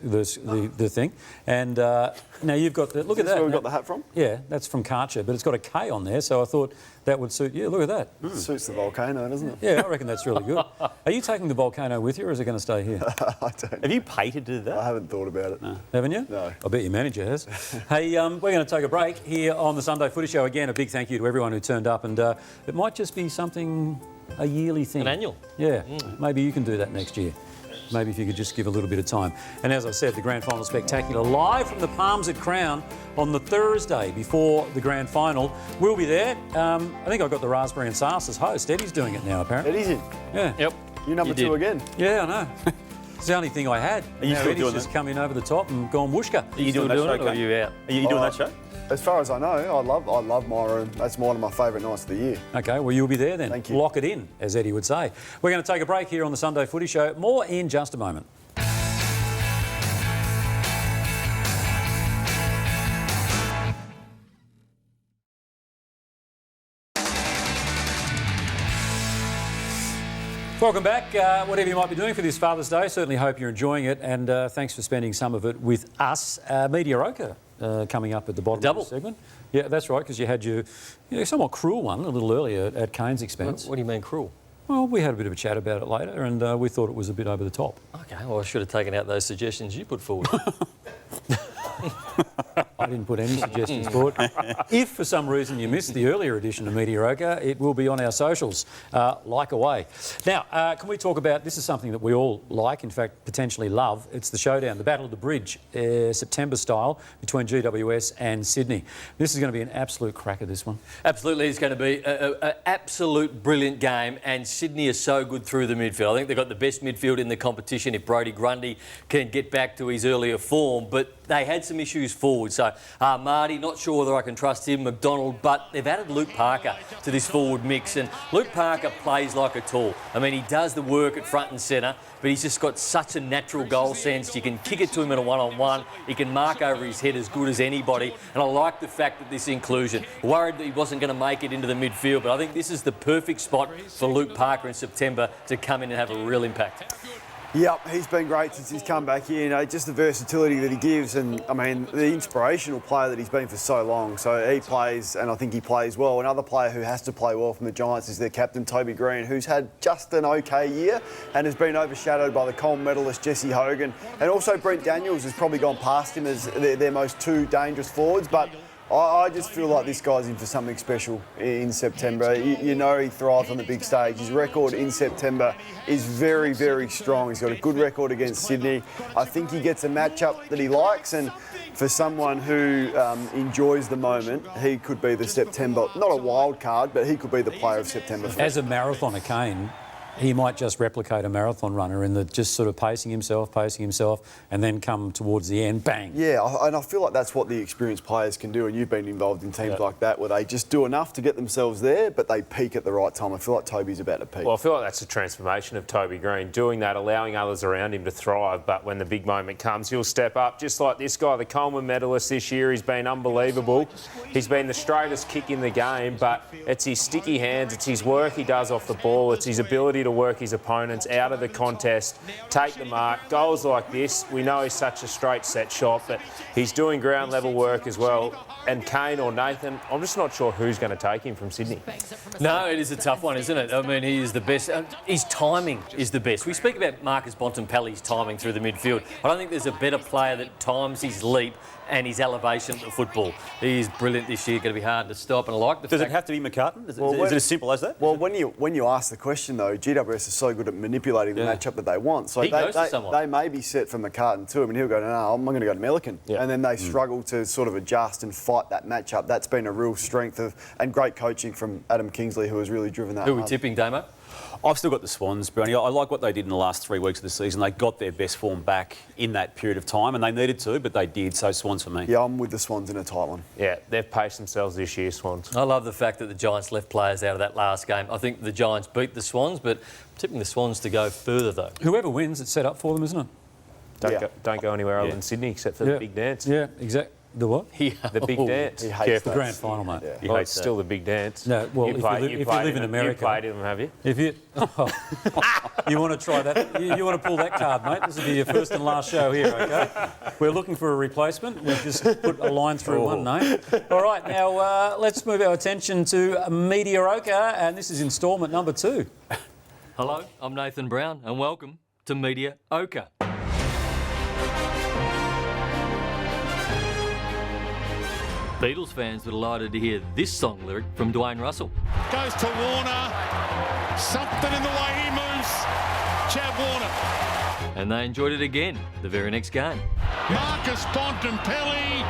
S2: thing. And now you've got the... Look at that.
S3: Where we got the hat from?
S2: Yeah, that's from Karcher, but it's got a K on there, so I thought that would suit you. Look at that.
S3: Suits the volcano, doesn't it?
S2: Yeah, I reckon that's really good. Are you taking the volcano with you, or is it going to stay here?
S3: I don't.
S5: Have you patented that?
S3: I haven't thought about it.
S2: No. Haven't you?
S3: No.
S2: I bet your manager has. Hey, we're going to take a break here on the Sunday Footy Show. Again, a big thank you to everyone who turned up, and it might just be something... a yearly thing.
S5: An annual?
S2: Yeah. Maybe you can do that next year. maybe if you could just give a little bit of time. And as I said, the Grand Final Spectacular live from the Palms at Crown on the Thursday before the Grand Final. We'll be there. I think I got the Raspberry and Sauce as host. Eddie's doing it now, apparently.
S3: Eddie's in.
S2: Yeah.
S5: Yep.
S3: You're number 2 again.
S2: Yeah, I know. It's the only thing I had.
S13: Are you still
S2: Eddie's
S13: doing
S2: just
S13: that?
S2: come in over the top and gone whooshka.
S13: Are you doing that show?
S5: Or are you out?
S13: Are you doing that show?
S3: As far as I know, I love my room. That's one of my favourite nights of the year.
S2: Okay, well, you'll be there then.
S3: Thank you.
S2: Lock it in, as Eddie would say. We're going to take a break here on the Sunday Footy Show. More in just a moment. Welcome back. Whatever you might be doing for this Father's Day, certainly hope you're enjoying it, and thanks for spending some of it with us. Mediocre coming up at the bottom of the segment. Yeah, that's right, because you had your somewhat cruel one a little earlier at Kane's expense.
S5: What do you mean cruel?
S2: Well, we had a bit of a chat about it later, and we thought it was a bit over the top.
S5: Okay, well, I should have taken out those suggestions you put forward.
S2: I didn't put any suggestions forward. If for some reason you missed the earlier edition of Mediocre, it will be on our socials. Like away. Now, can we talk about, this is something that we all like, in fact, potentially love. It's the showdown, the Battle of the Bridge, September style, between GWS and Sydney. This is going to be an absolute cracker, this one.
S5: Absolutely, it's going to be an absolute brilliant game, and Sydney are so good through the midfield. I think they've got the best midfield in the competition if Brodie Grundy can get back to his earlier form, but they had some issues forward. So Marty, not sure whether I can trust him, McDonald, but they've added Luke Parker to this forward mix, and Luke Parker plays like a tool. I mean, he does the work at front and centre, but he's just got such a natural goal sense. You can kick it to him in a one-on-one. He can mark over his head as good as anybody, and I like the fact that this inclusion. Worried that he wasn't going to make it into the midfield, but I think this is the perfect spot for Luke Parker in September to come in and have a real impact.
S3: Yep, he's been great since he's come back here. You know, just the versatility that he gives, and I mean the inspirational player that he's been for so long. So he plays, and I think he plays well. Another player who has to play well from the Giants is their captain Toby Green, who's had just an okay year and has been overshadowed by the Coleman medalist Jesse Hogan, and also Brent Daniels has probably gone past him as their most two dangerous forwards, but I just feel like this guy's in for something special in September. You know he thrives on the big stage. His record in September is very, very strong. He's got a good record against Sydney. I think he gets a matchup that he likes, and for someone who enjoys the moment, he could be the September, not a wild card, but he could be the player of September.
S2: As a marathoner, Kane, he might just replicate a marathon runner in the just sort of pacing himself, and then come towards the end, bang.
S3: Yeah, and I feel like that's what the experienced players can do, and you've been involved in teams like that where they just do enough to get themselves there, but they peak at the right time. I feel like Toby's about to peak.
S6: Well, I feel like that's a transformation of Toby Green, doing that, allowing others around him to thrive, but when the big moment comes, he'll step up, just like this guy, the Coleman medalist this year. He's been unbelievable. He's been the straightest kick in the game, but it's his sticky hands, it's his work he does off the ball, it's his ability to work his opponents out of the contest, take the mark. Goals like this, we know he's such a straight set shot, but he's doing ground level work as well. And Kane or Nathan, I'm just not sure who's going to take him from Sydney.
S5: No, it is a tough one, isn't it? I mean, he is the best. His timing is the best. We speak about Marcus Bontempelli's timing through the midfield. I don't think there's a better player that times his leap and his elevation to football. He is brilliant this year, going to be hard to stop. And I like the
S13: Does
S5: fact...
S13: it have to be McCartan? Is it as simple as that?
S3: Well, when you ask the question, though, GWS is so good at manipulating the matchup that they want. So they may be set for McCartan too. I mean, he'll go, no, I'm going to go to Milliken. Yeah. And then they struggle to sort of adjust and fight that matchup. That's been a real strength and great coaching from Adam Kingsley, who has really driven that
S5: Who are we
S3: home.
S5: tipping, Damo?
S13: I've still got the Swans, Brownie. I like what they did in the last 3 weeks of the season. They got their best form back in that period of time, and they needed to, but they did. So Swans for me.
S3: Yeah, I'm with the Swans in a tight one.
S6: Yeah, they've paced themselves this year, Swans.
S5: I love the fact that the Giants left players out of that last game. I think the Giants beat the Swans, but I'm tipping the Swans to go further, though.
S2: Whoever wins, it's set up for them, isn't it?
S6: Don't go anywhere other than Sydney except for the big dance.
S2: Yeah, exactly. The what?
S6: The big dance.
S3: He hates
S2: the grand final, mate.
S6: Yeah. He hates still the big dance.
S2: No, well, if you live in America...
S6: You played him, have you?
S2: If you... you want to try that? You want to pull that card, mate? This will be your first and last show here, OK? We're looking for a replacement. We've just put a line through one name. All right, now let's move our attention to Mediocre, and this is instalment number 2.
S5: Hello, I'm Nathan Brown, and welcome to Mediocre. Beatles fans were delighted to hear this song lyric from Dwayne Russell.
S14: Goes to Warner. Something in the way he moves. Chad Warner.
S5: And they enjoyed it again the very next game.
S20: Marcus Bontempelli.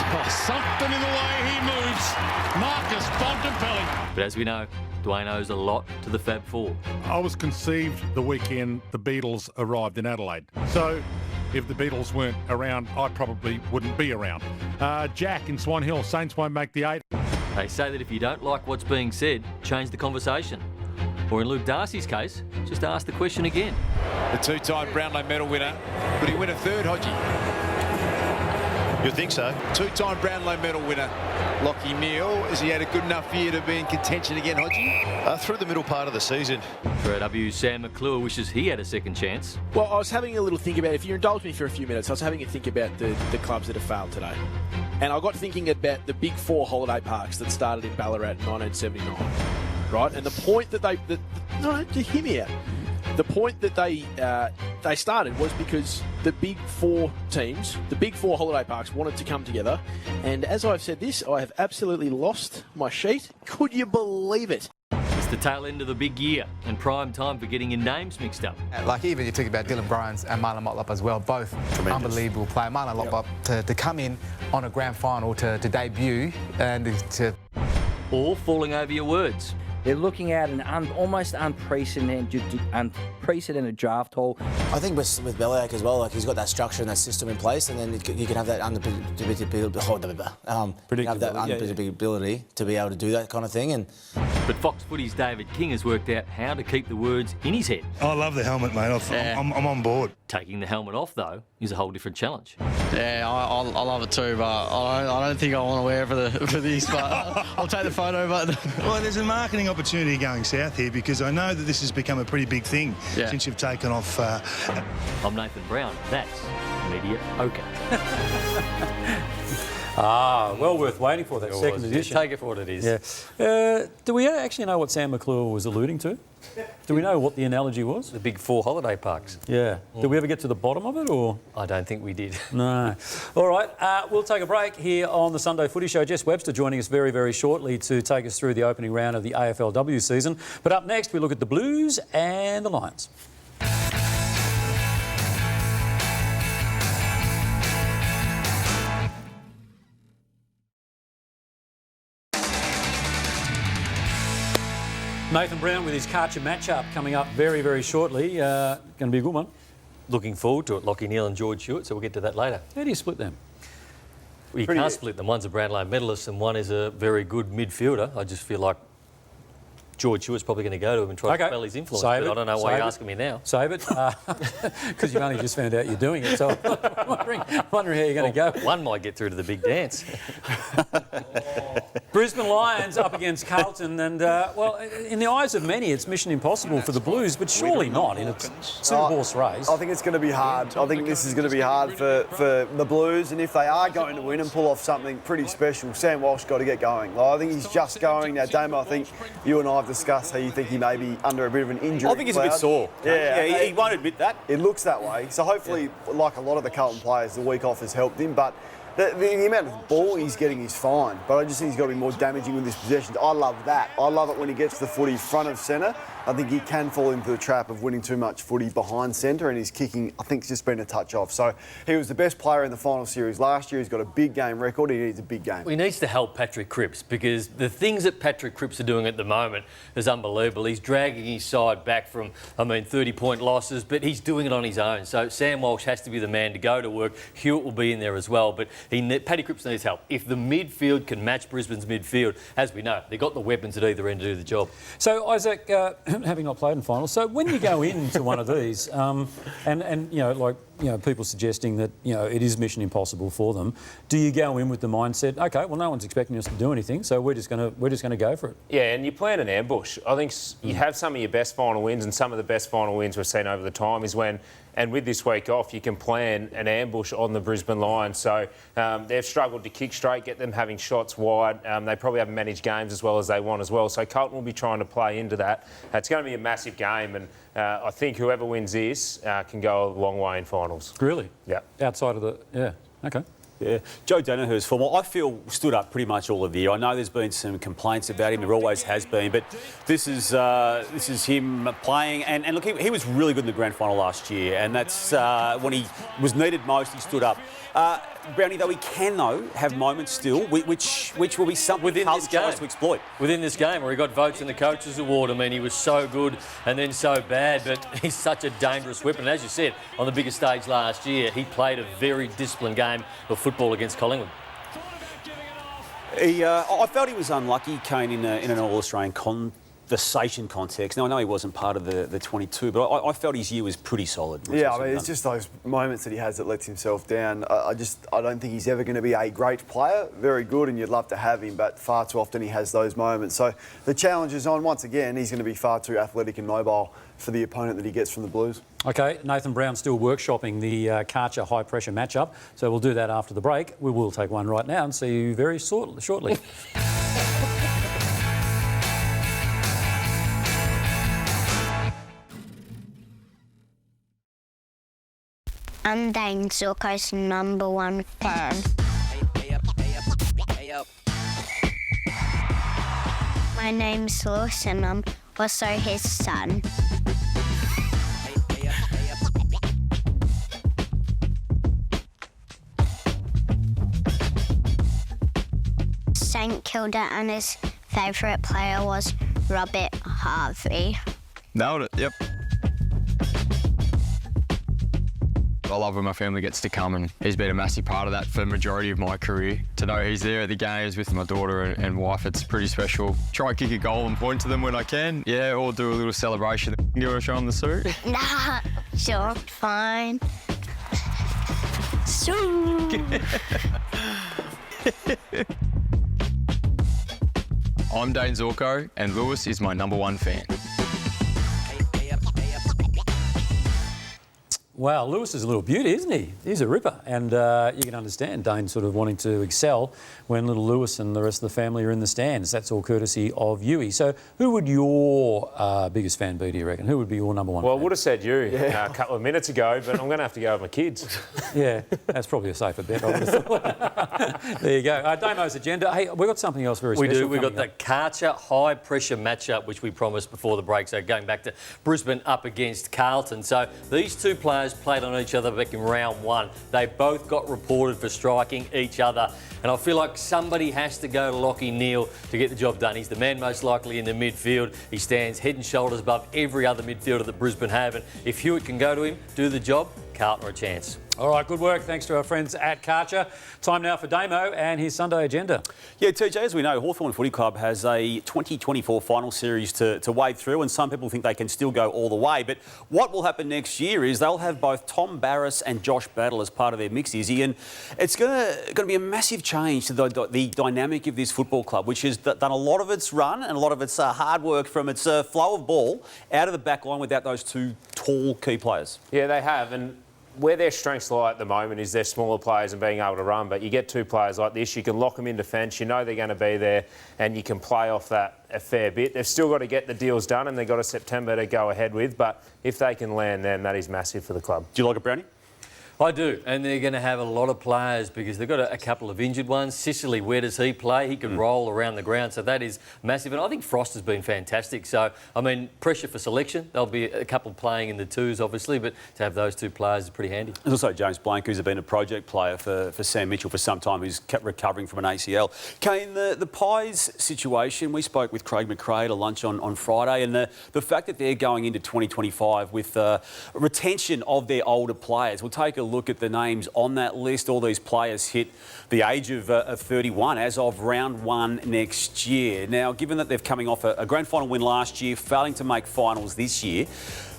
S20: Oh, something in the way he moves. Marcus Bontempelli.
S5: But as we know, Dwayne owes a lot to the Fab Four.
S14: I was conceived the weekend the Beatles arrived in Adelaide. So if the Beatles weren't around, I probably wouldn't be around. Jack in Swan Hill, Saints won't make the 8.
S5: They say that if you don't like what's being said, change the conversation. Or in Luke Darcy's case, just ask the question again.
S15: The two-time Brownlow medal winner. Could he win a third, Hodgie?
S16: You'd think so.
S15: Two-time Brownlow medal winner, Lockie Neal. Has he had a good enough year to be in contention again, Hodgie?
S16: Through the middle part of the season.
S5: For AW, Sam McClure wishes he had a second chance.
S24: Well, I was having a little think about, if you indulge me for a few minutes, I was having a think about the clubs that have failed today. And I got thinking about the big 4 holiday parks that started in Ballarat in 1979. Right? And the point that no, just hear me out. The point that they started was because the big 4 teams, the big 4 holiday parks, wanted to come together. And as I've said this, I have absolutely lost my sheet. Could you believe it?
S5: It's the tail end of the big year and prime time for getting your names mixed up.
S25: Like even you talk about Dylan Grimes and Marlon Motlop as well, both unbelievable players. Marlon Motlop to come in on a grand final to debut and to...
S5: All falling over your words.
S26: They're looking at an almost unprecedented draft haul.
S27: I think with Bellyache as well, like he's got that structure and that system in place, and then you can have that unpredictability to be able to do that kind of thing. And
S5: but Fox Footy's David King has worked out how to keep the words in his head.
S16: I love the helmet, mate. I'm on board.
S5: Taking the helmet off, though, is a whole different challenge.
S28: Yeah, I love it too, but I don't think I want to wear it for this, but I'll take the photo. But
S16: Well, there's a marketing opportunity going south here because I know that this has become a pretty big thing since you've taken off.
S5: I'm Nathan Brown. That's Media OK.
S2: Well worth waiting for that second edition.
S5: Just take it for what it is.
S2: Yeah. Do we actually know what Sam McClure was alluding to? Do we know what the analogy was?
S5: The big 4 holiday parks.
S2: Yeah. Did we ever get to the bottom of it, or...?
S5: I don't think we did.
S2: No. All right, we'll take a break here on the Sunday Footy Show. Jess Webster joining us very, very shortly to take us through the opening round of the AFLW season. But up next, we look at the Blues and the Lions. Nathan Brown with his Karcher matchup coming up very, very shortly. Going to be a good one.
S5: Looking forward to it. Lockie Neal and George Hewitt, so we'll get to that later.
S2: How do you split them?
S5: Well, you can't split them. One's a Brownlow medalist and one is a very good midfielder. I just feel like George Hewitt's probably going to go to him and try to spell his influence, but I don't know why you're asking me now.
S2: Save it, because you've only just found out you're doing it, so I'm wondering how you're going to go.
S5: One might get through to the big dance.
S2: Brisbane Lions up against Carlton, and, well, in the eyes of many, it's mission impossible for the Blues, but surely not in a two-horse race.
S3: I think it's going to be hard. I think this is going to be hard for the Blues, and if they are going to win and pull off something pretty special, Sam Walsh got to get going. I think he's just going. Now, Damo, I think you and I have discussed how you think he may be under a bit of an injury.
S4: I think he's a bit sore.
S3: Yeah,
S4: he won't admit that.
S3: It looks that way. So hopefully, like a lot of the Carlton players, the week off has helped him. But the amount of ball he's getting is fine. But I just think he's got to be more damaging with his possessions. I love that. I love it when he gets the footy front of centre. I think he can fall into the trap of winning too much footy behind centre, and his kicking, I think, has just been a touch off. So he was the best player in the final series last year. He's got a big game record. He needs a big game.
S5: Well, he needs to help Patrick Cripps, because the things that Patrick Cripps are doing at the moment is unbelievable. He's dragging his side back from, 30-point losses, but he's doing it on his own. So Sam Walsh has to be the man to go to work. Hewitt will be in there as well, but Paddy Cripps needs help. If the midfield can match Brisbane's midfield, as we know, they've got the weapons at either end to do the job.
S2: So, Isaac, having not played in finals, so when you go into one of these, people suggesting that it is mission impossible for them, do you go in with the mindset, okay, well, no one's expecting us to do anything, so we're just going to go for it?
S6: Yeah, and you plan an ambush. I think you have some of your best final wins, and some of the best final wins we've seen over the time is when. And with this week off, you can plan an ambush on the Brisbane Lions. So they've struggled to kick straight, get them having shots wide. They probably haven't managed games as well as they want as well. So Carlton will be trying to play into that. It's going to be a massive game, and I think whoever wins this can go a long way in finals.
S2: Really?
S6: Yeah.
S2: Outside of the... Yeah, OK.
S13: Yeah, Joe Danaher's form, I feel, stood up pretty much all of the year. I know there's been some complaints about him, there always has been, but this is him playing. And look, he was really good in the grand final last year, and that's when he was needed most, he stood up. Brownie, though, he can, though, have moments still, which will be something
S5: within this game
S13: to exploit.
S5: Within this game, where he got votes in the Coaches' Award. I mean, he was so good and then so bad, but he's such a dangerous weapon. And as you said, on the biggest stage last year, he played a very disciplined game of football against Collingwood.
S13: I felt he was unlucky, Kane, in an All-Australian conversation context. Now, I know he wasn't part of the 22, but I felt his year was pretty solid.
S3: Yeah, I mean, it's just those moments that he has that lets himself down. I don't think he's ever going to be a great player. Very good, and you'd love to have him, but far too often he has those moments. So the challenge is on. Once again, he's going to be far too athletic and mobile for the opponent that he gets from the Blues.
S2: OK, Nathan Brown's still workshopping the Karcher high-pressure matchup, so we'll do that after the break. We will take one right now and see you very shortly.
S7: I'm Dane Zorko's #1 fan. My name's Lewis and I'm also his son. St Kilda and his favourite player was Robert Harvey.
S8: Nailed it, yep. I love when my family gets to come, and he's been a massive part of that for the majority of my career. To know he's there at the games with my daughter and wife, it's pretty special. Try and kick a goal and point to them when I can. Yeah, or do a little celebration. Do you want to show them the suit?
S7: Nah, sure, fine.
S8: I'm Dane Zorko, and Lewis is my #1 fan.
S2: Wow, Lewis is a little beauty, isn't he? He's a ripper. And you can understand Dane sort of wanting to excel when little Lewis and the rest of the family are in the stands. That's all courtesy of Yui. So who would your biggest fan be, do you reckon? Who would be your #1
S6: Well,
S2: fan?
S6: I would have said you a couple of minutes ago, but I'm going to have to go with my kids.
S2: Yeah, that's probably a safer bet, I would have thought. There you go. Damo's agenda. Hey, we've got something else very special.
S5: We do. We've got the Karcher high-pressure matchup, which we promised before the break. So going back to Brisbane up against Carlton. So these two players played on each other back in round 1. They both got reported for striking each other. And I feel like somebody has to go to Lachie Neale to get the job done. He's the man most likely in the midfield. He stands head and shoulders above every other midfielder that Brisbane have. And if Hewitt can go to him, do the job, Carlton are a chance.
S2: All right, good work. Thanks to our friends at Karcher. Time now for Damo and his Sunday agenda.
S13: Yeah, TJ, as we know, Hawthorn Footy Club has a 2024 final series to wade through, and some people think they can still go all the way. But what will happen next year is they'll have both Tom Barrass and Josh Battle as part of their mix, Izzy, and it's going to be a massive change to the dynamic of this football club, which has done a lot of its run and a lot of its hard work from its flow of ball out of the back line without those two tall key players.
S6: Yeah, they have, and where their strengths lie at the moment is their smaller players and being able to run. But you get two players like this, you can lock them in defence, you know they're going to be there, and you can play off that a fair bit. They've still got to get the deals done, and they've got a September to go ahead with. But if they can land them, that is massive for the club.
S13: Do you like it, Brownie?
S5: I do, and they're going to have a lot of players because they've got a couple of injured ones. Sicily, where does he play? He can roll around the ground, so that is massive. And I think Frost has been fantastic. So, I mean, pressure for selection. There'll be a couple playing in the twos, obviously, but to have those two players is pretty handy.
S13: There's also James Blank, who's been a project player for Sam Mitchell for some time, who's kept recovering from an ACL. Kane, the Pies situation, we spoke with Craig McRae at lunch on Friday, and the fact that they're going into 2025 with retention of their older players. We'll take a look at the names on that list. All these players hit the age of 31 as of round 1 next year. Now, given that they're coming off a grand final win last year, failing to make finals this year,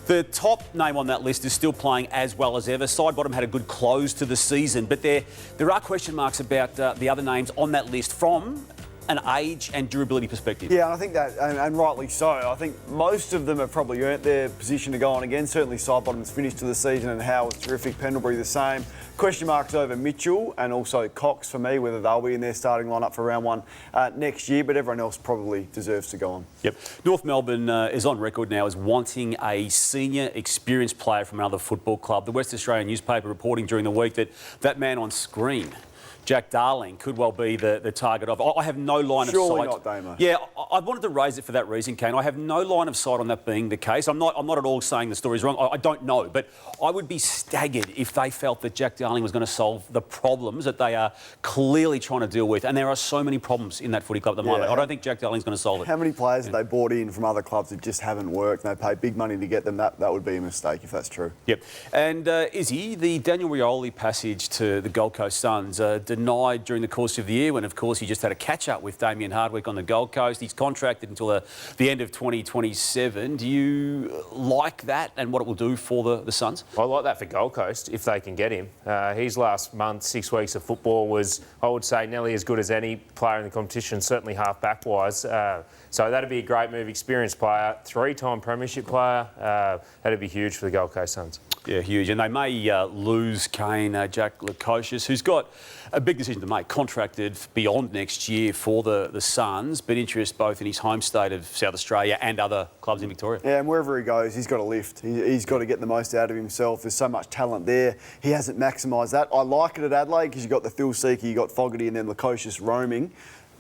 S13: the top name on that list is still playing as well as ever. Sidebottom had a good close to the season, but there are question marks about the other names on that list from an age and durability perspective.
S3: Yeah, I think that, and rightly so. I think most of them have probably earned their position to go on again. Certainly Sidebottom's finished to the season, and Howe was terrific. Pendlebury the same. Question marks over Mitchell and also Cox for me, whether they'll be in their starting lineup for round 1 next year, but everyone else probably deserves to go on.
S13: Yep. North Melbourne is on record now as wanting a senior experienced player from another football club. The West Australian newspaper reporting during the week that man on screen Jack Darling could well be the target of. I have no line of sight.
S3: Surely not, Damo.
S13: Yeah, I wanted to raise it for that reason, Kane. I have no line of sight on that being the case. I'm not at all saying the story's wrong. I don't know, but I would be staggered if they felt that Jack Darling was going to solve the problems that they are clearly trying to deal with. And there are so many problems in that footy club at the moment. I don't think Jack Darling's going to solve it.
S3: How many players have they brought in from other clubs that just haven't worked and they pay big money to get them? That would be a mistake if that's true.
S13: Yep. And Izzy, the Daniel Rioli passage to the Gold Coast Suns denied during the course of the year when, of course, he just had a catch-up with Damien Hardwick on the Gold Coast. He's contracted until the end of 2027. Do you like that and what it will do for the Suns?
S6: I like that for Gold Coast, if they can get him. His last month, 6 weeks of football was, I would say, nearly as good as any player in the competition, certainly half-back-wise. So that'd be a great move. Experienced player, 3-time premiership player. That'd be huge for the Gold Coast Suns.
S13: Yeah, huge. And they may lose Kane, Jack Lukosius, who's got a big decision to make, contracted beyond next year for the Suns, but interest both in his home state of South Australia and other clubs in Victoria.
S3: Yeah, and wherever he goes, he's got to lift. He's got to get the most out of himself. There's so much talent there. He hasn't maximised that. I like it at Adelaide because you've got the Phil Seeker, you've got Fogarty and then Lukosius roaming,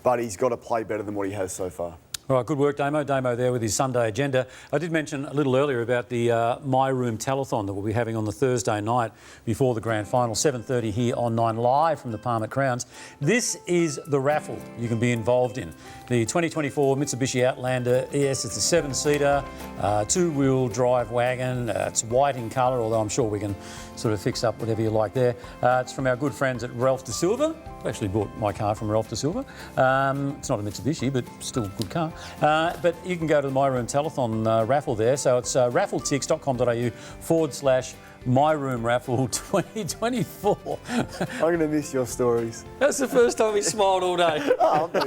S3: but he's got to play better than what he has so far.
S2: All right, good work, Damo. Damo there with his Sunday agenda. I did mention a little earlier about the My Room Telethon that we'll be having on the Thursday night before the grand final, 7:30 here on 9 live from the Palm at Crowns. This is the raffle you can be involved in. The 2024 Mitsubishi Outlander ES, it's a 7-seater, two-wheel drive wagon. It's white in colour, although I'm sure we can sort of fix up whatever you like there. It's from our good friends at Ralph de Silva. I actually bought my car from Ralph de Silva. It's not a Mitsubishi, but still a good car. But you can go to the My Room Telethon raffle there. So it's raffletix.com.au/My Room Raffle 2024.
S3: I'm going to miss your stories.
S5: That's the first time he smiled all day.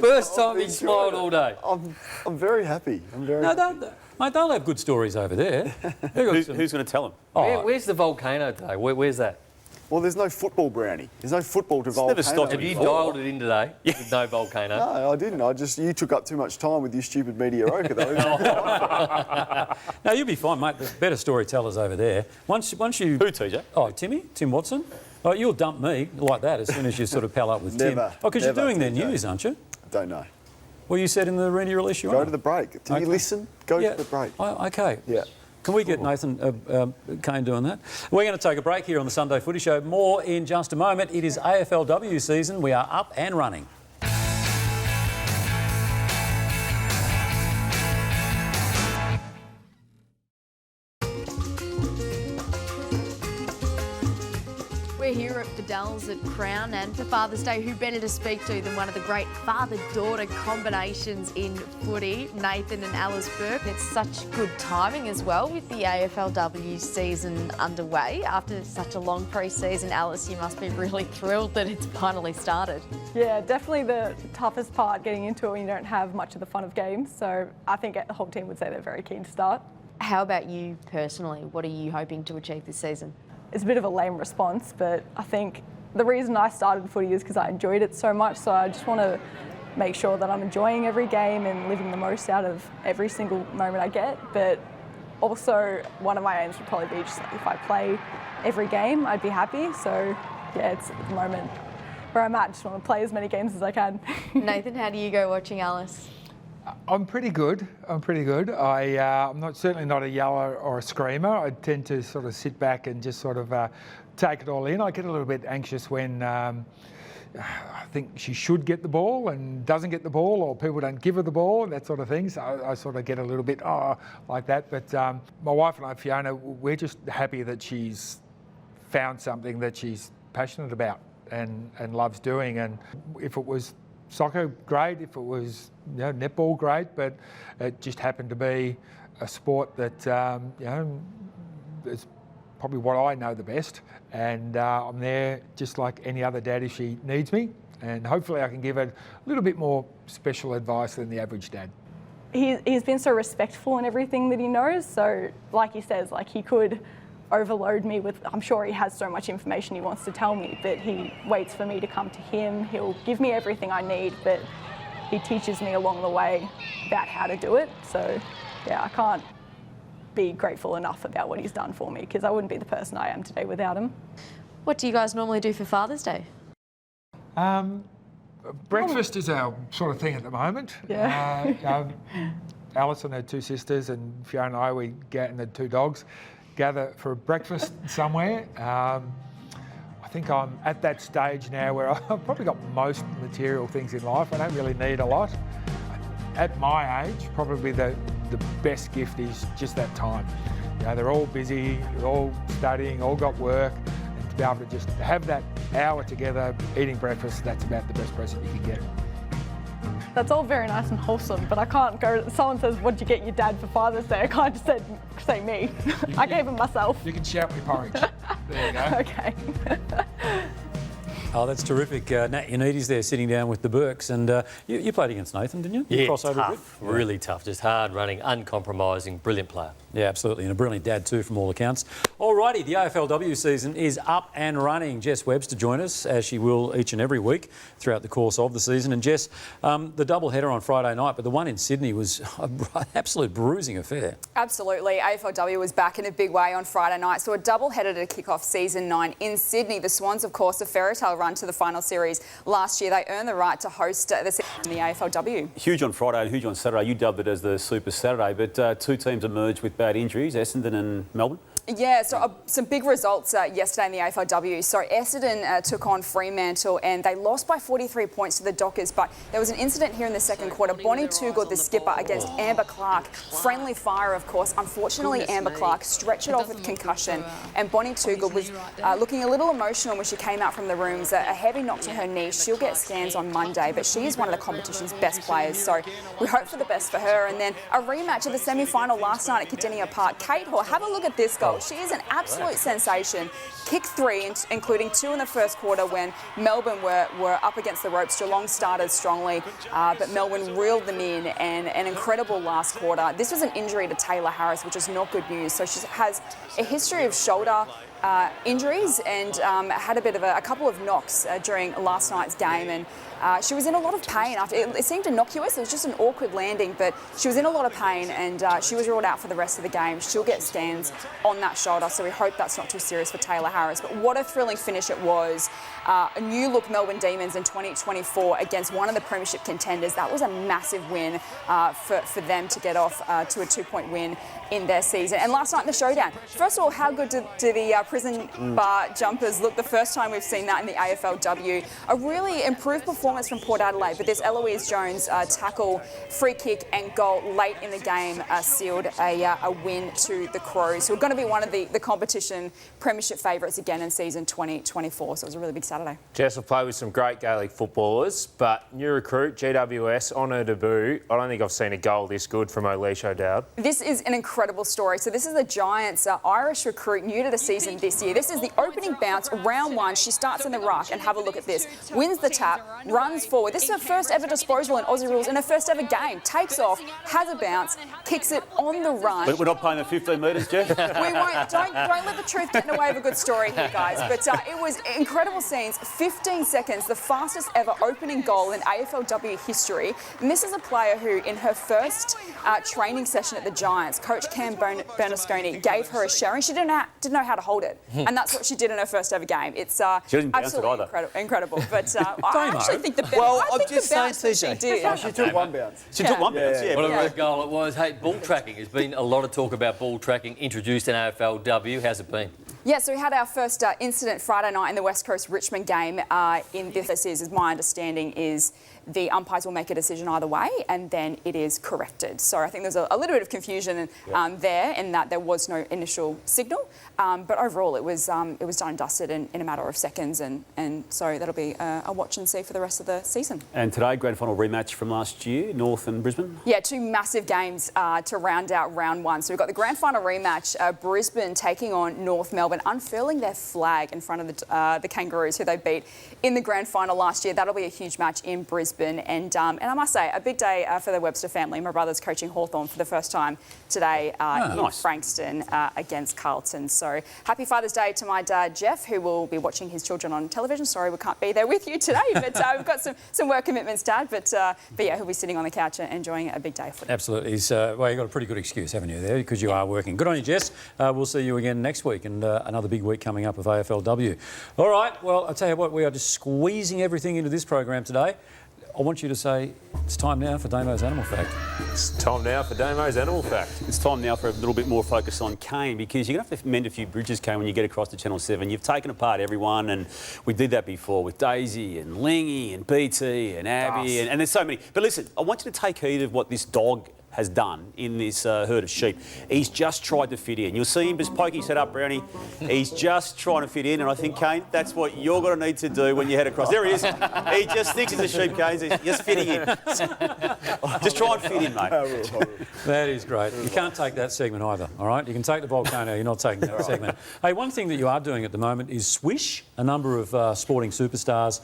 S5: First time he smiled all day.
S3: I'm very happy. I'm very happy.
S2: Mate, they'll have good stories over there.
S13: Who's going to tell them?
S5: Where's the volcano today? Where's that?
S3: Well, there's no football, Brownie. There's no football to volcano.
S5: Have you dialed it in today with no volcano?
S3: No, I didn't. You took up too much time with your stupid mediocre, though.
S2: No, you'll be fine, mate. There's better storytellers over there. Once you...
S13: Who, TJ?
S2: Oh, Tim Watson. Oh, you'll dump me like that as soon as you sort of pal up with Tim.
S3: Never.
S2: Oh, because you're doing their
S3: TJ.
S2: news, aren't you?
S3: Don't know.
S2: Well, you said in the media release you are.
S3: Go to the break. Do you listen? Go to the break.
S2: Okay.
S3: Yeah.
S2: Can we get Nathan Kane doing that? We're going to take a break here on the Sunday Footy Show. More in just a moment. It is AFLW season. We are up and running.
S9: We're here at Fiddel's at Crown, and for Father's Day, who better to speak to than one of the great father-daughter combinations in footy, Nathan and Alice Burke. It's such good timing as well with the AFLW season underway. After such a long pre-season, Alice, you must be really thrilled that it's finally started.
S10: Yeah, definitely the toughest part getting into it when you don't have much of the fun of games. So I think the whole team would say they're very keen to start.
S9: How about you personally? What are you hoping to achieve this season?
S10: It's a bit of a lame response, but I think the reason I started footy is because I enjoyed it so much. So I just want to make sure that I'm enjoying every game and living the most out of every single moment I get. But also, one of my aims would probably be just like if I play every game, I'd be happy. So yeah, it's at the moment where I'm at. Just want to play as many games as I can.
S9: Nathan, how do you go watching Alice?
S17: I'm pretty good. I'm certainly not a yeller or a screamer. I tend to sort of sit back and just sort of take it all in. I get a little bit anxious when I think she should get the ball and doesn't get the ball, or people don't give her the ball and that sort of thing. So I sort of get a little bit like that. But my wife and I, Fiona, we're just happy that she's found something that she's passionate about and loves doing. And if it was soccer, great. If it was netball, great. But it just happened to be a sport that is probably what I know the best. And I'm there just like any other dad if she needs me. And hopefully I can give her a little bit more special advice than the average dad.
S10: He's been so respectful in everything that he knows. So like he says, like he could overload me with, I'm sure he has so much information he wants to tell me, but he waits for me to come to him. He'll give me everything I need, but he teaches me along the way about how to do it. So yeah, I can't be grateful enough about what he's done for me, because I wouldn't be the person I am today without him.
S9: What do you guys normally do for Father's Day?
S17: Breakfast is our sort of thing at the moment.
S10: Yeah.
S17: Alice and her 2 sisters and Fiona and I, we and the 2 dogs, gather for breakfast somewhere. I think I'm at that stage now where I've probably got most material things in life. I don't really need a lot. At my age, probably the best gift is just that time. You know, they're all busy, they're all studying, all got work, and to be able to just have that hour together eating breakfast, that's about the best present you can get.
S10: That's all very nice and wholesome, but I can't go. Someone says, "What did you get your dad for Father's Day?" I can't just say me. I gave him myself.
S17: You can shout me porridge. There you go.
S10: Okay.
S2: Oh, that's terrific. Nat Yannides there sitting down with the Burks. And you played against Nathan, didn't you?
S5: Yeah,
S2: Crossover
S5: tough, really tough. Just hard running, uncompromising, brilliant player.
S2: Yeah, absolutely. And a brilliant dad too, from all accounts. Alrighty, the AFLW season is up and running. Jess Webb's to join us, as she will each and every week throughout the course of the season. And Jess, the double header on Friday night, but the one in Sydney was an absolute bruising affair.
S1: Absolutely. AFLW was back in a big way on Friday night. So a double header to kick off season 9 in Sydney. The Swans, of course, a fairy tale run to the final series last year. They earned the right to host the season in the AFLW.
S13: Huge on Friday and huge on Saturday. You dubbed it as the Super Saturday, but 2 teams emerged with bad injuries, Essendon and Melbourne.
S1: Yeah, so some big results yesterday in the AFLW. So Essendon took on Fremantle and they lost by 43 points to the Dockers, but there was an incident here in the second quarter. Bonnie Toogood, the skipper, against Amber Clark. Friendly fire, of course. Unfortunately, Amber Clark stretched it off with concussion, and Bonnie Toogood was looking a little emotional when she came out from the rooms. A heavy knock to her knee. She'll get scans on Monday, but she is one of the competition's best players, so we hope for the best for her. And then a rematch of the semi-final last night at Cardinia Park. Kate Hall, have a look at this goal. She is an absolute sensation. Kicked 3, including 2 in the first quarter when Melbourne were up against the ropes. Geelong started strongly, but Melbourne reeled them in, and an incredible last quarter. This was an injury to Taylor Harris, which is not good news. So she has a history of shoulder injuries and had a couple of knocks during last night's game, and she was in a lot of pain. After it seemed innocuous, it was just an awkward landing, but she was in a lot of pain, and she was ruled out for the rest of the game. She'll get scans on that shoulder, so we hope that's not too serious for Taylor Harris. But what a thrilling finish it was. A new look Melbourne Demons in 2024 against one of the premiership contenders. That was a massive win for them to get off to a 2-point win in their season. And last night in the showdown, first of all, how good do the prison bar jumpers look? The first time we've seen that in the AFLW. A really improved performance from Port Adelaide, but this Eloise Jones tackle, free kick and goal late in the game sealed a win to the Crows, who are going to be one of the competition premiership favourites again in season 2024. So it was a really big Saturday.
S6: Jess will play with some great Gaelic footballers, but new recruit, GWS, on her debut. I don't think I've seen a goal this good from O'Leish O'Dowd.
S1: This is an incredible story. So this is the Giants' Irish recruit, new to the season this year. This is the opening bounce, round 1. She starts in the ruck, and have a look at this. Wins the tap, runs forward. This is her first ever disposal in Aussie rules in her first ever game. Takes off, has a bounce, kicks it on the run.
S13: We're not playing the 15 metres, Jeff.
S1: We won't. Don't let the truth get in the way of a good story here, guys. But it was incredible scenes. 15 seconds, the fastest ever opening goal in AFLW history. And this is a player who, in her first training session at the Giants, Coach Cam Bernasconi gave her a sharing. She didn't know how to hold it, and that's what she did in her first ever game. It's absolutely incredible. But I actually think the bounce that she did.
S3: She took one bounce.
S13: She took one bounce. Yeah.
S5: What a great goal it was. Hey, ball tracking. There's been a lot of talk about ball tracking introduced in AFLW. How's it been?
S1: Yeah, so we had our first incident Friday night in the West Coast Richmond game. In this is my understanding is the umpires will make a decision either way, and then it is corrected. So I think there's a little bit of confusion there in that there was no initial signal, but overall it was done and dusted in a matter of seconds, and so that'll be a watch and see for the rest of the season.
S13: And today, grand final rematch from last year, North and Brisbane.
S1: Yeah, 2 massive games to round out round 1. So we've got the grand final rematch, Brisbane taking on North Melbourne, unfurling their flag in front of the Kangaroos, who they beat in the grand final last year. That'll be a huge match in Brisbane. Brisbane. And I must say, a big day for the Webster family. My brother's coaching Hawthorn for the first time today in Frankston against Carlton. So happy Father's Day to my dad, Jeff, who will be watching his children on television. Sorry we can't be there with you today, but we've got some work commitments, Dad. But yeah, he'll be sitting on the couch and enjoying a big day for him.
S2: Absolutely. Well, you've got a pretty good excuse, haven't you, there, because you are working. Good on you, Jess. We'll see you again next week, and another big week coming up of AFLW. All right, well, I'll tell you what, we are just squeezing everything into this program today. I want you to say, it's time now for Damo's Animal Fact.
S6: It's time now for Damo's Animal Fact.
S13: It's time now for a little bit more focus on Kane, because you're going to have to mend a few bridges, Kane, when you get across to Channel 7. You've taken apart everyone, and we did that before with Daisy and Lingy and BT and Abby, and there's so many. But listen, I want you to take heed of what this dog has done in this herd of sheep. He's just tried to fit in. You'll see him just poking his head up, Brownie. He's just trying to fit in, and I think, Kane, that's what you're going to need to do when you head across. There he is. He just thinks he's a sheep, Kane. He's just fitting in. Just try and fit in, mate.
S2: That is great. You can't take that segment either, all right? You can take the volcano, you're not taking that segment. Hey, one thing that you are doing at the moment is Swish. A number of sporting superstars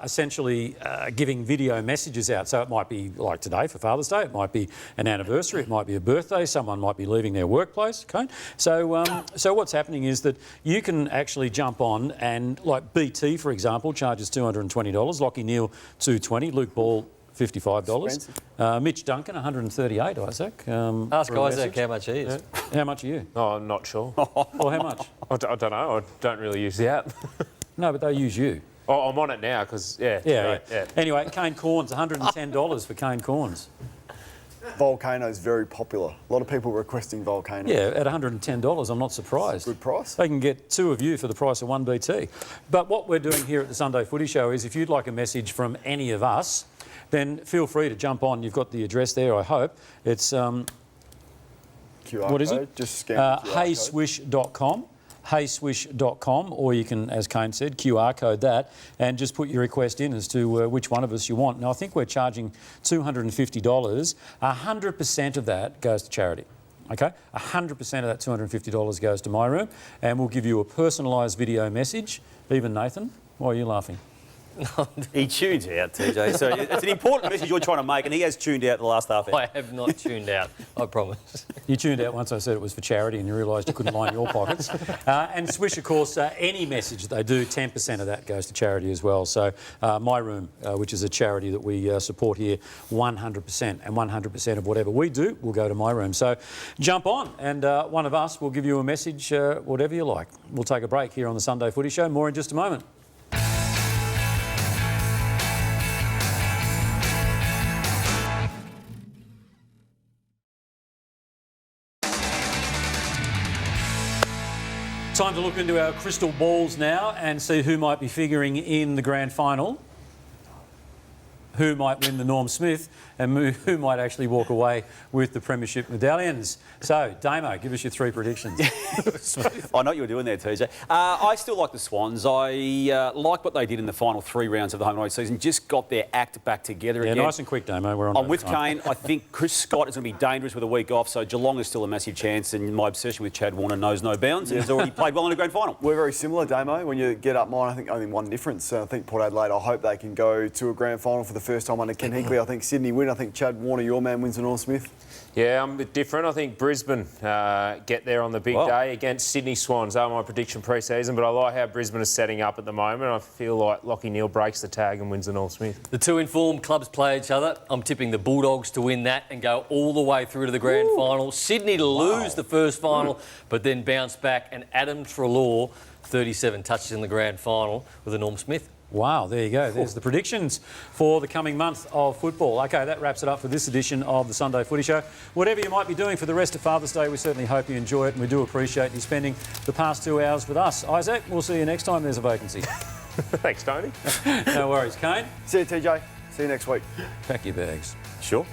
S2: essentially giving video messages out. So it might be like today for Father's Day, it might be an anniversary, it might be a birthday, someone might be leaving their workplace, okay? So what's happening is that you can actually jump on and, like BT, for example, charges $220, Lockie Neal $220, Luke Ball $55, Mitch Duncan $138, Isaac.
S5: Ask Isaac how much he is.
S2: Yeah. How much are you?
S6: Oh, I'm not sure.
S2: Well, how much?
S6: I don't know. I don't really use the app.
S2: No, but they use you.
S6: Oh, I'm on it now because, yeah.
S2: Anyway, Cane Corns, $110 for Cane Corns.
S3: Volcano is very popular. A lot of people requesting Volcano.
S2: Yeah, at $110, I'm not surprised.
S3: Good price.
S2: They can get two of you for the price of one BT. But what we're doing here at the Sunday Footy Show is if you'd like a message from any of us, then feel free to jump on. You've got the address there, I hope. It's...
S3: QR
S2: what is
S3: code.
S2: it?
S3: Just scan the QR code.
S2: heyswish.com. heyswish.com, or you can, as Kane said, QR code that and just put your request in as to which one of us you want. Now, I think we're charging $250. 100% of that goes to charity. Okay? 100% of that $250 goes to My Room, and we'll give you a personalised video message. Even Nathan, why are you laughing?
S13: He tunes out, TJ. So it's an important message you're trying to make, and he has tuned out the last half hour.
S5: I have not tuned out, I promise.
S2: You tuned out once I said it was for charity and you realised you couldn't line your pockets. And Swish, of course, any message they do, 10% of that goes to charity as well. So My Room, which is a charity that we support here, 100%. And 100% of whatever we do will go to My Room. So jump on and one of us will give you a message, whatever you like. We'll take a break here on the Sunday Footy Show. More in just a moment. Time to look into our crystal balls now and see who might be figuring in the grand final, who might win the Norm Smith, and who might actually walk away with the premiership medallions. So, Damo, give us your three predictions.
S13: I know what you were doing there, TJ. I still like the Swans. I like what they did in the final 3 rounds of the home and away season. Just got their act back together again.
S2: Yeah, nice and quick, Damo. We're on.
S13: I'm with Kane. I think Chris Scott is going to be dangerous with a week off, so Geelong is still a massive chance, and my obsession with Chad Warner knows no bounds. He's already played well in a grand final.
S3: We're very similar, Damo. When you get up mine, I think only one difference. I think Port Adelaide, I hope they can go to a grand final for the first time under Ken Hinkley. I think Sydney win. I think Chad Warner, your man, wins the Norm Smith.
S6: Yeah, I'm a bit different. I think Brisbane get there on the big day against Sydney Swans. That was my prediction pre-season, but I like how Brisbane is setting up at the moment. I feel like Lockie Neal breaks the tag and wins the Norm Smith.
S5: The two informed clubs play each other. I'm tipping the Bulldogs to win that and go all the way through to the grand final. Sydney to lose the first final, but then bounce back. And Adam Treloar, 37 touches in the grand final with the Norm Smith.
S2: Wow, there you go. There's the predictions for the coming month of football. OK, that wraps it up for this edition of the Sunday Footy Show. Whatever you might be doing for the rest of Father's Day, we certainly hope you enjoy it, and we do appreciate you spending the past 2 hours with us. Isaac, we'll see you next time there's a vacancy.
S6: Thanks, Tony.
S2: No worries. Kane?
S3: See you, TJ. See you next week.
S2: Pack your bags.
S13: Sure.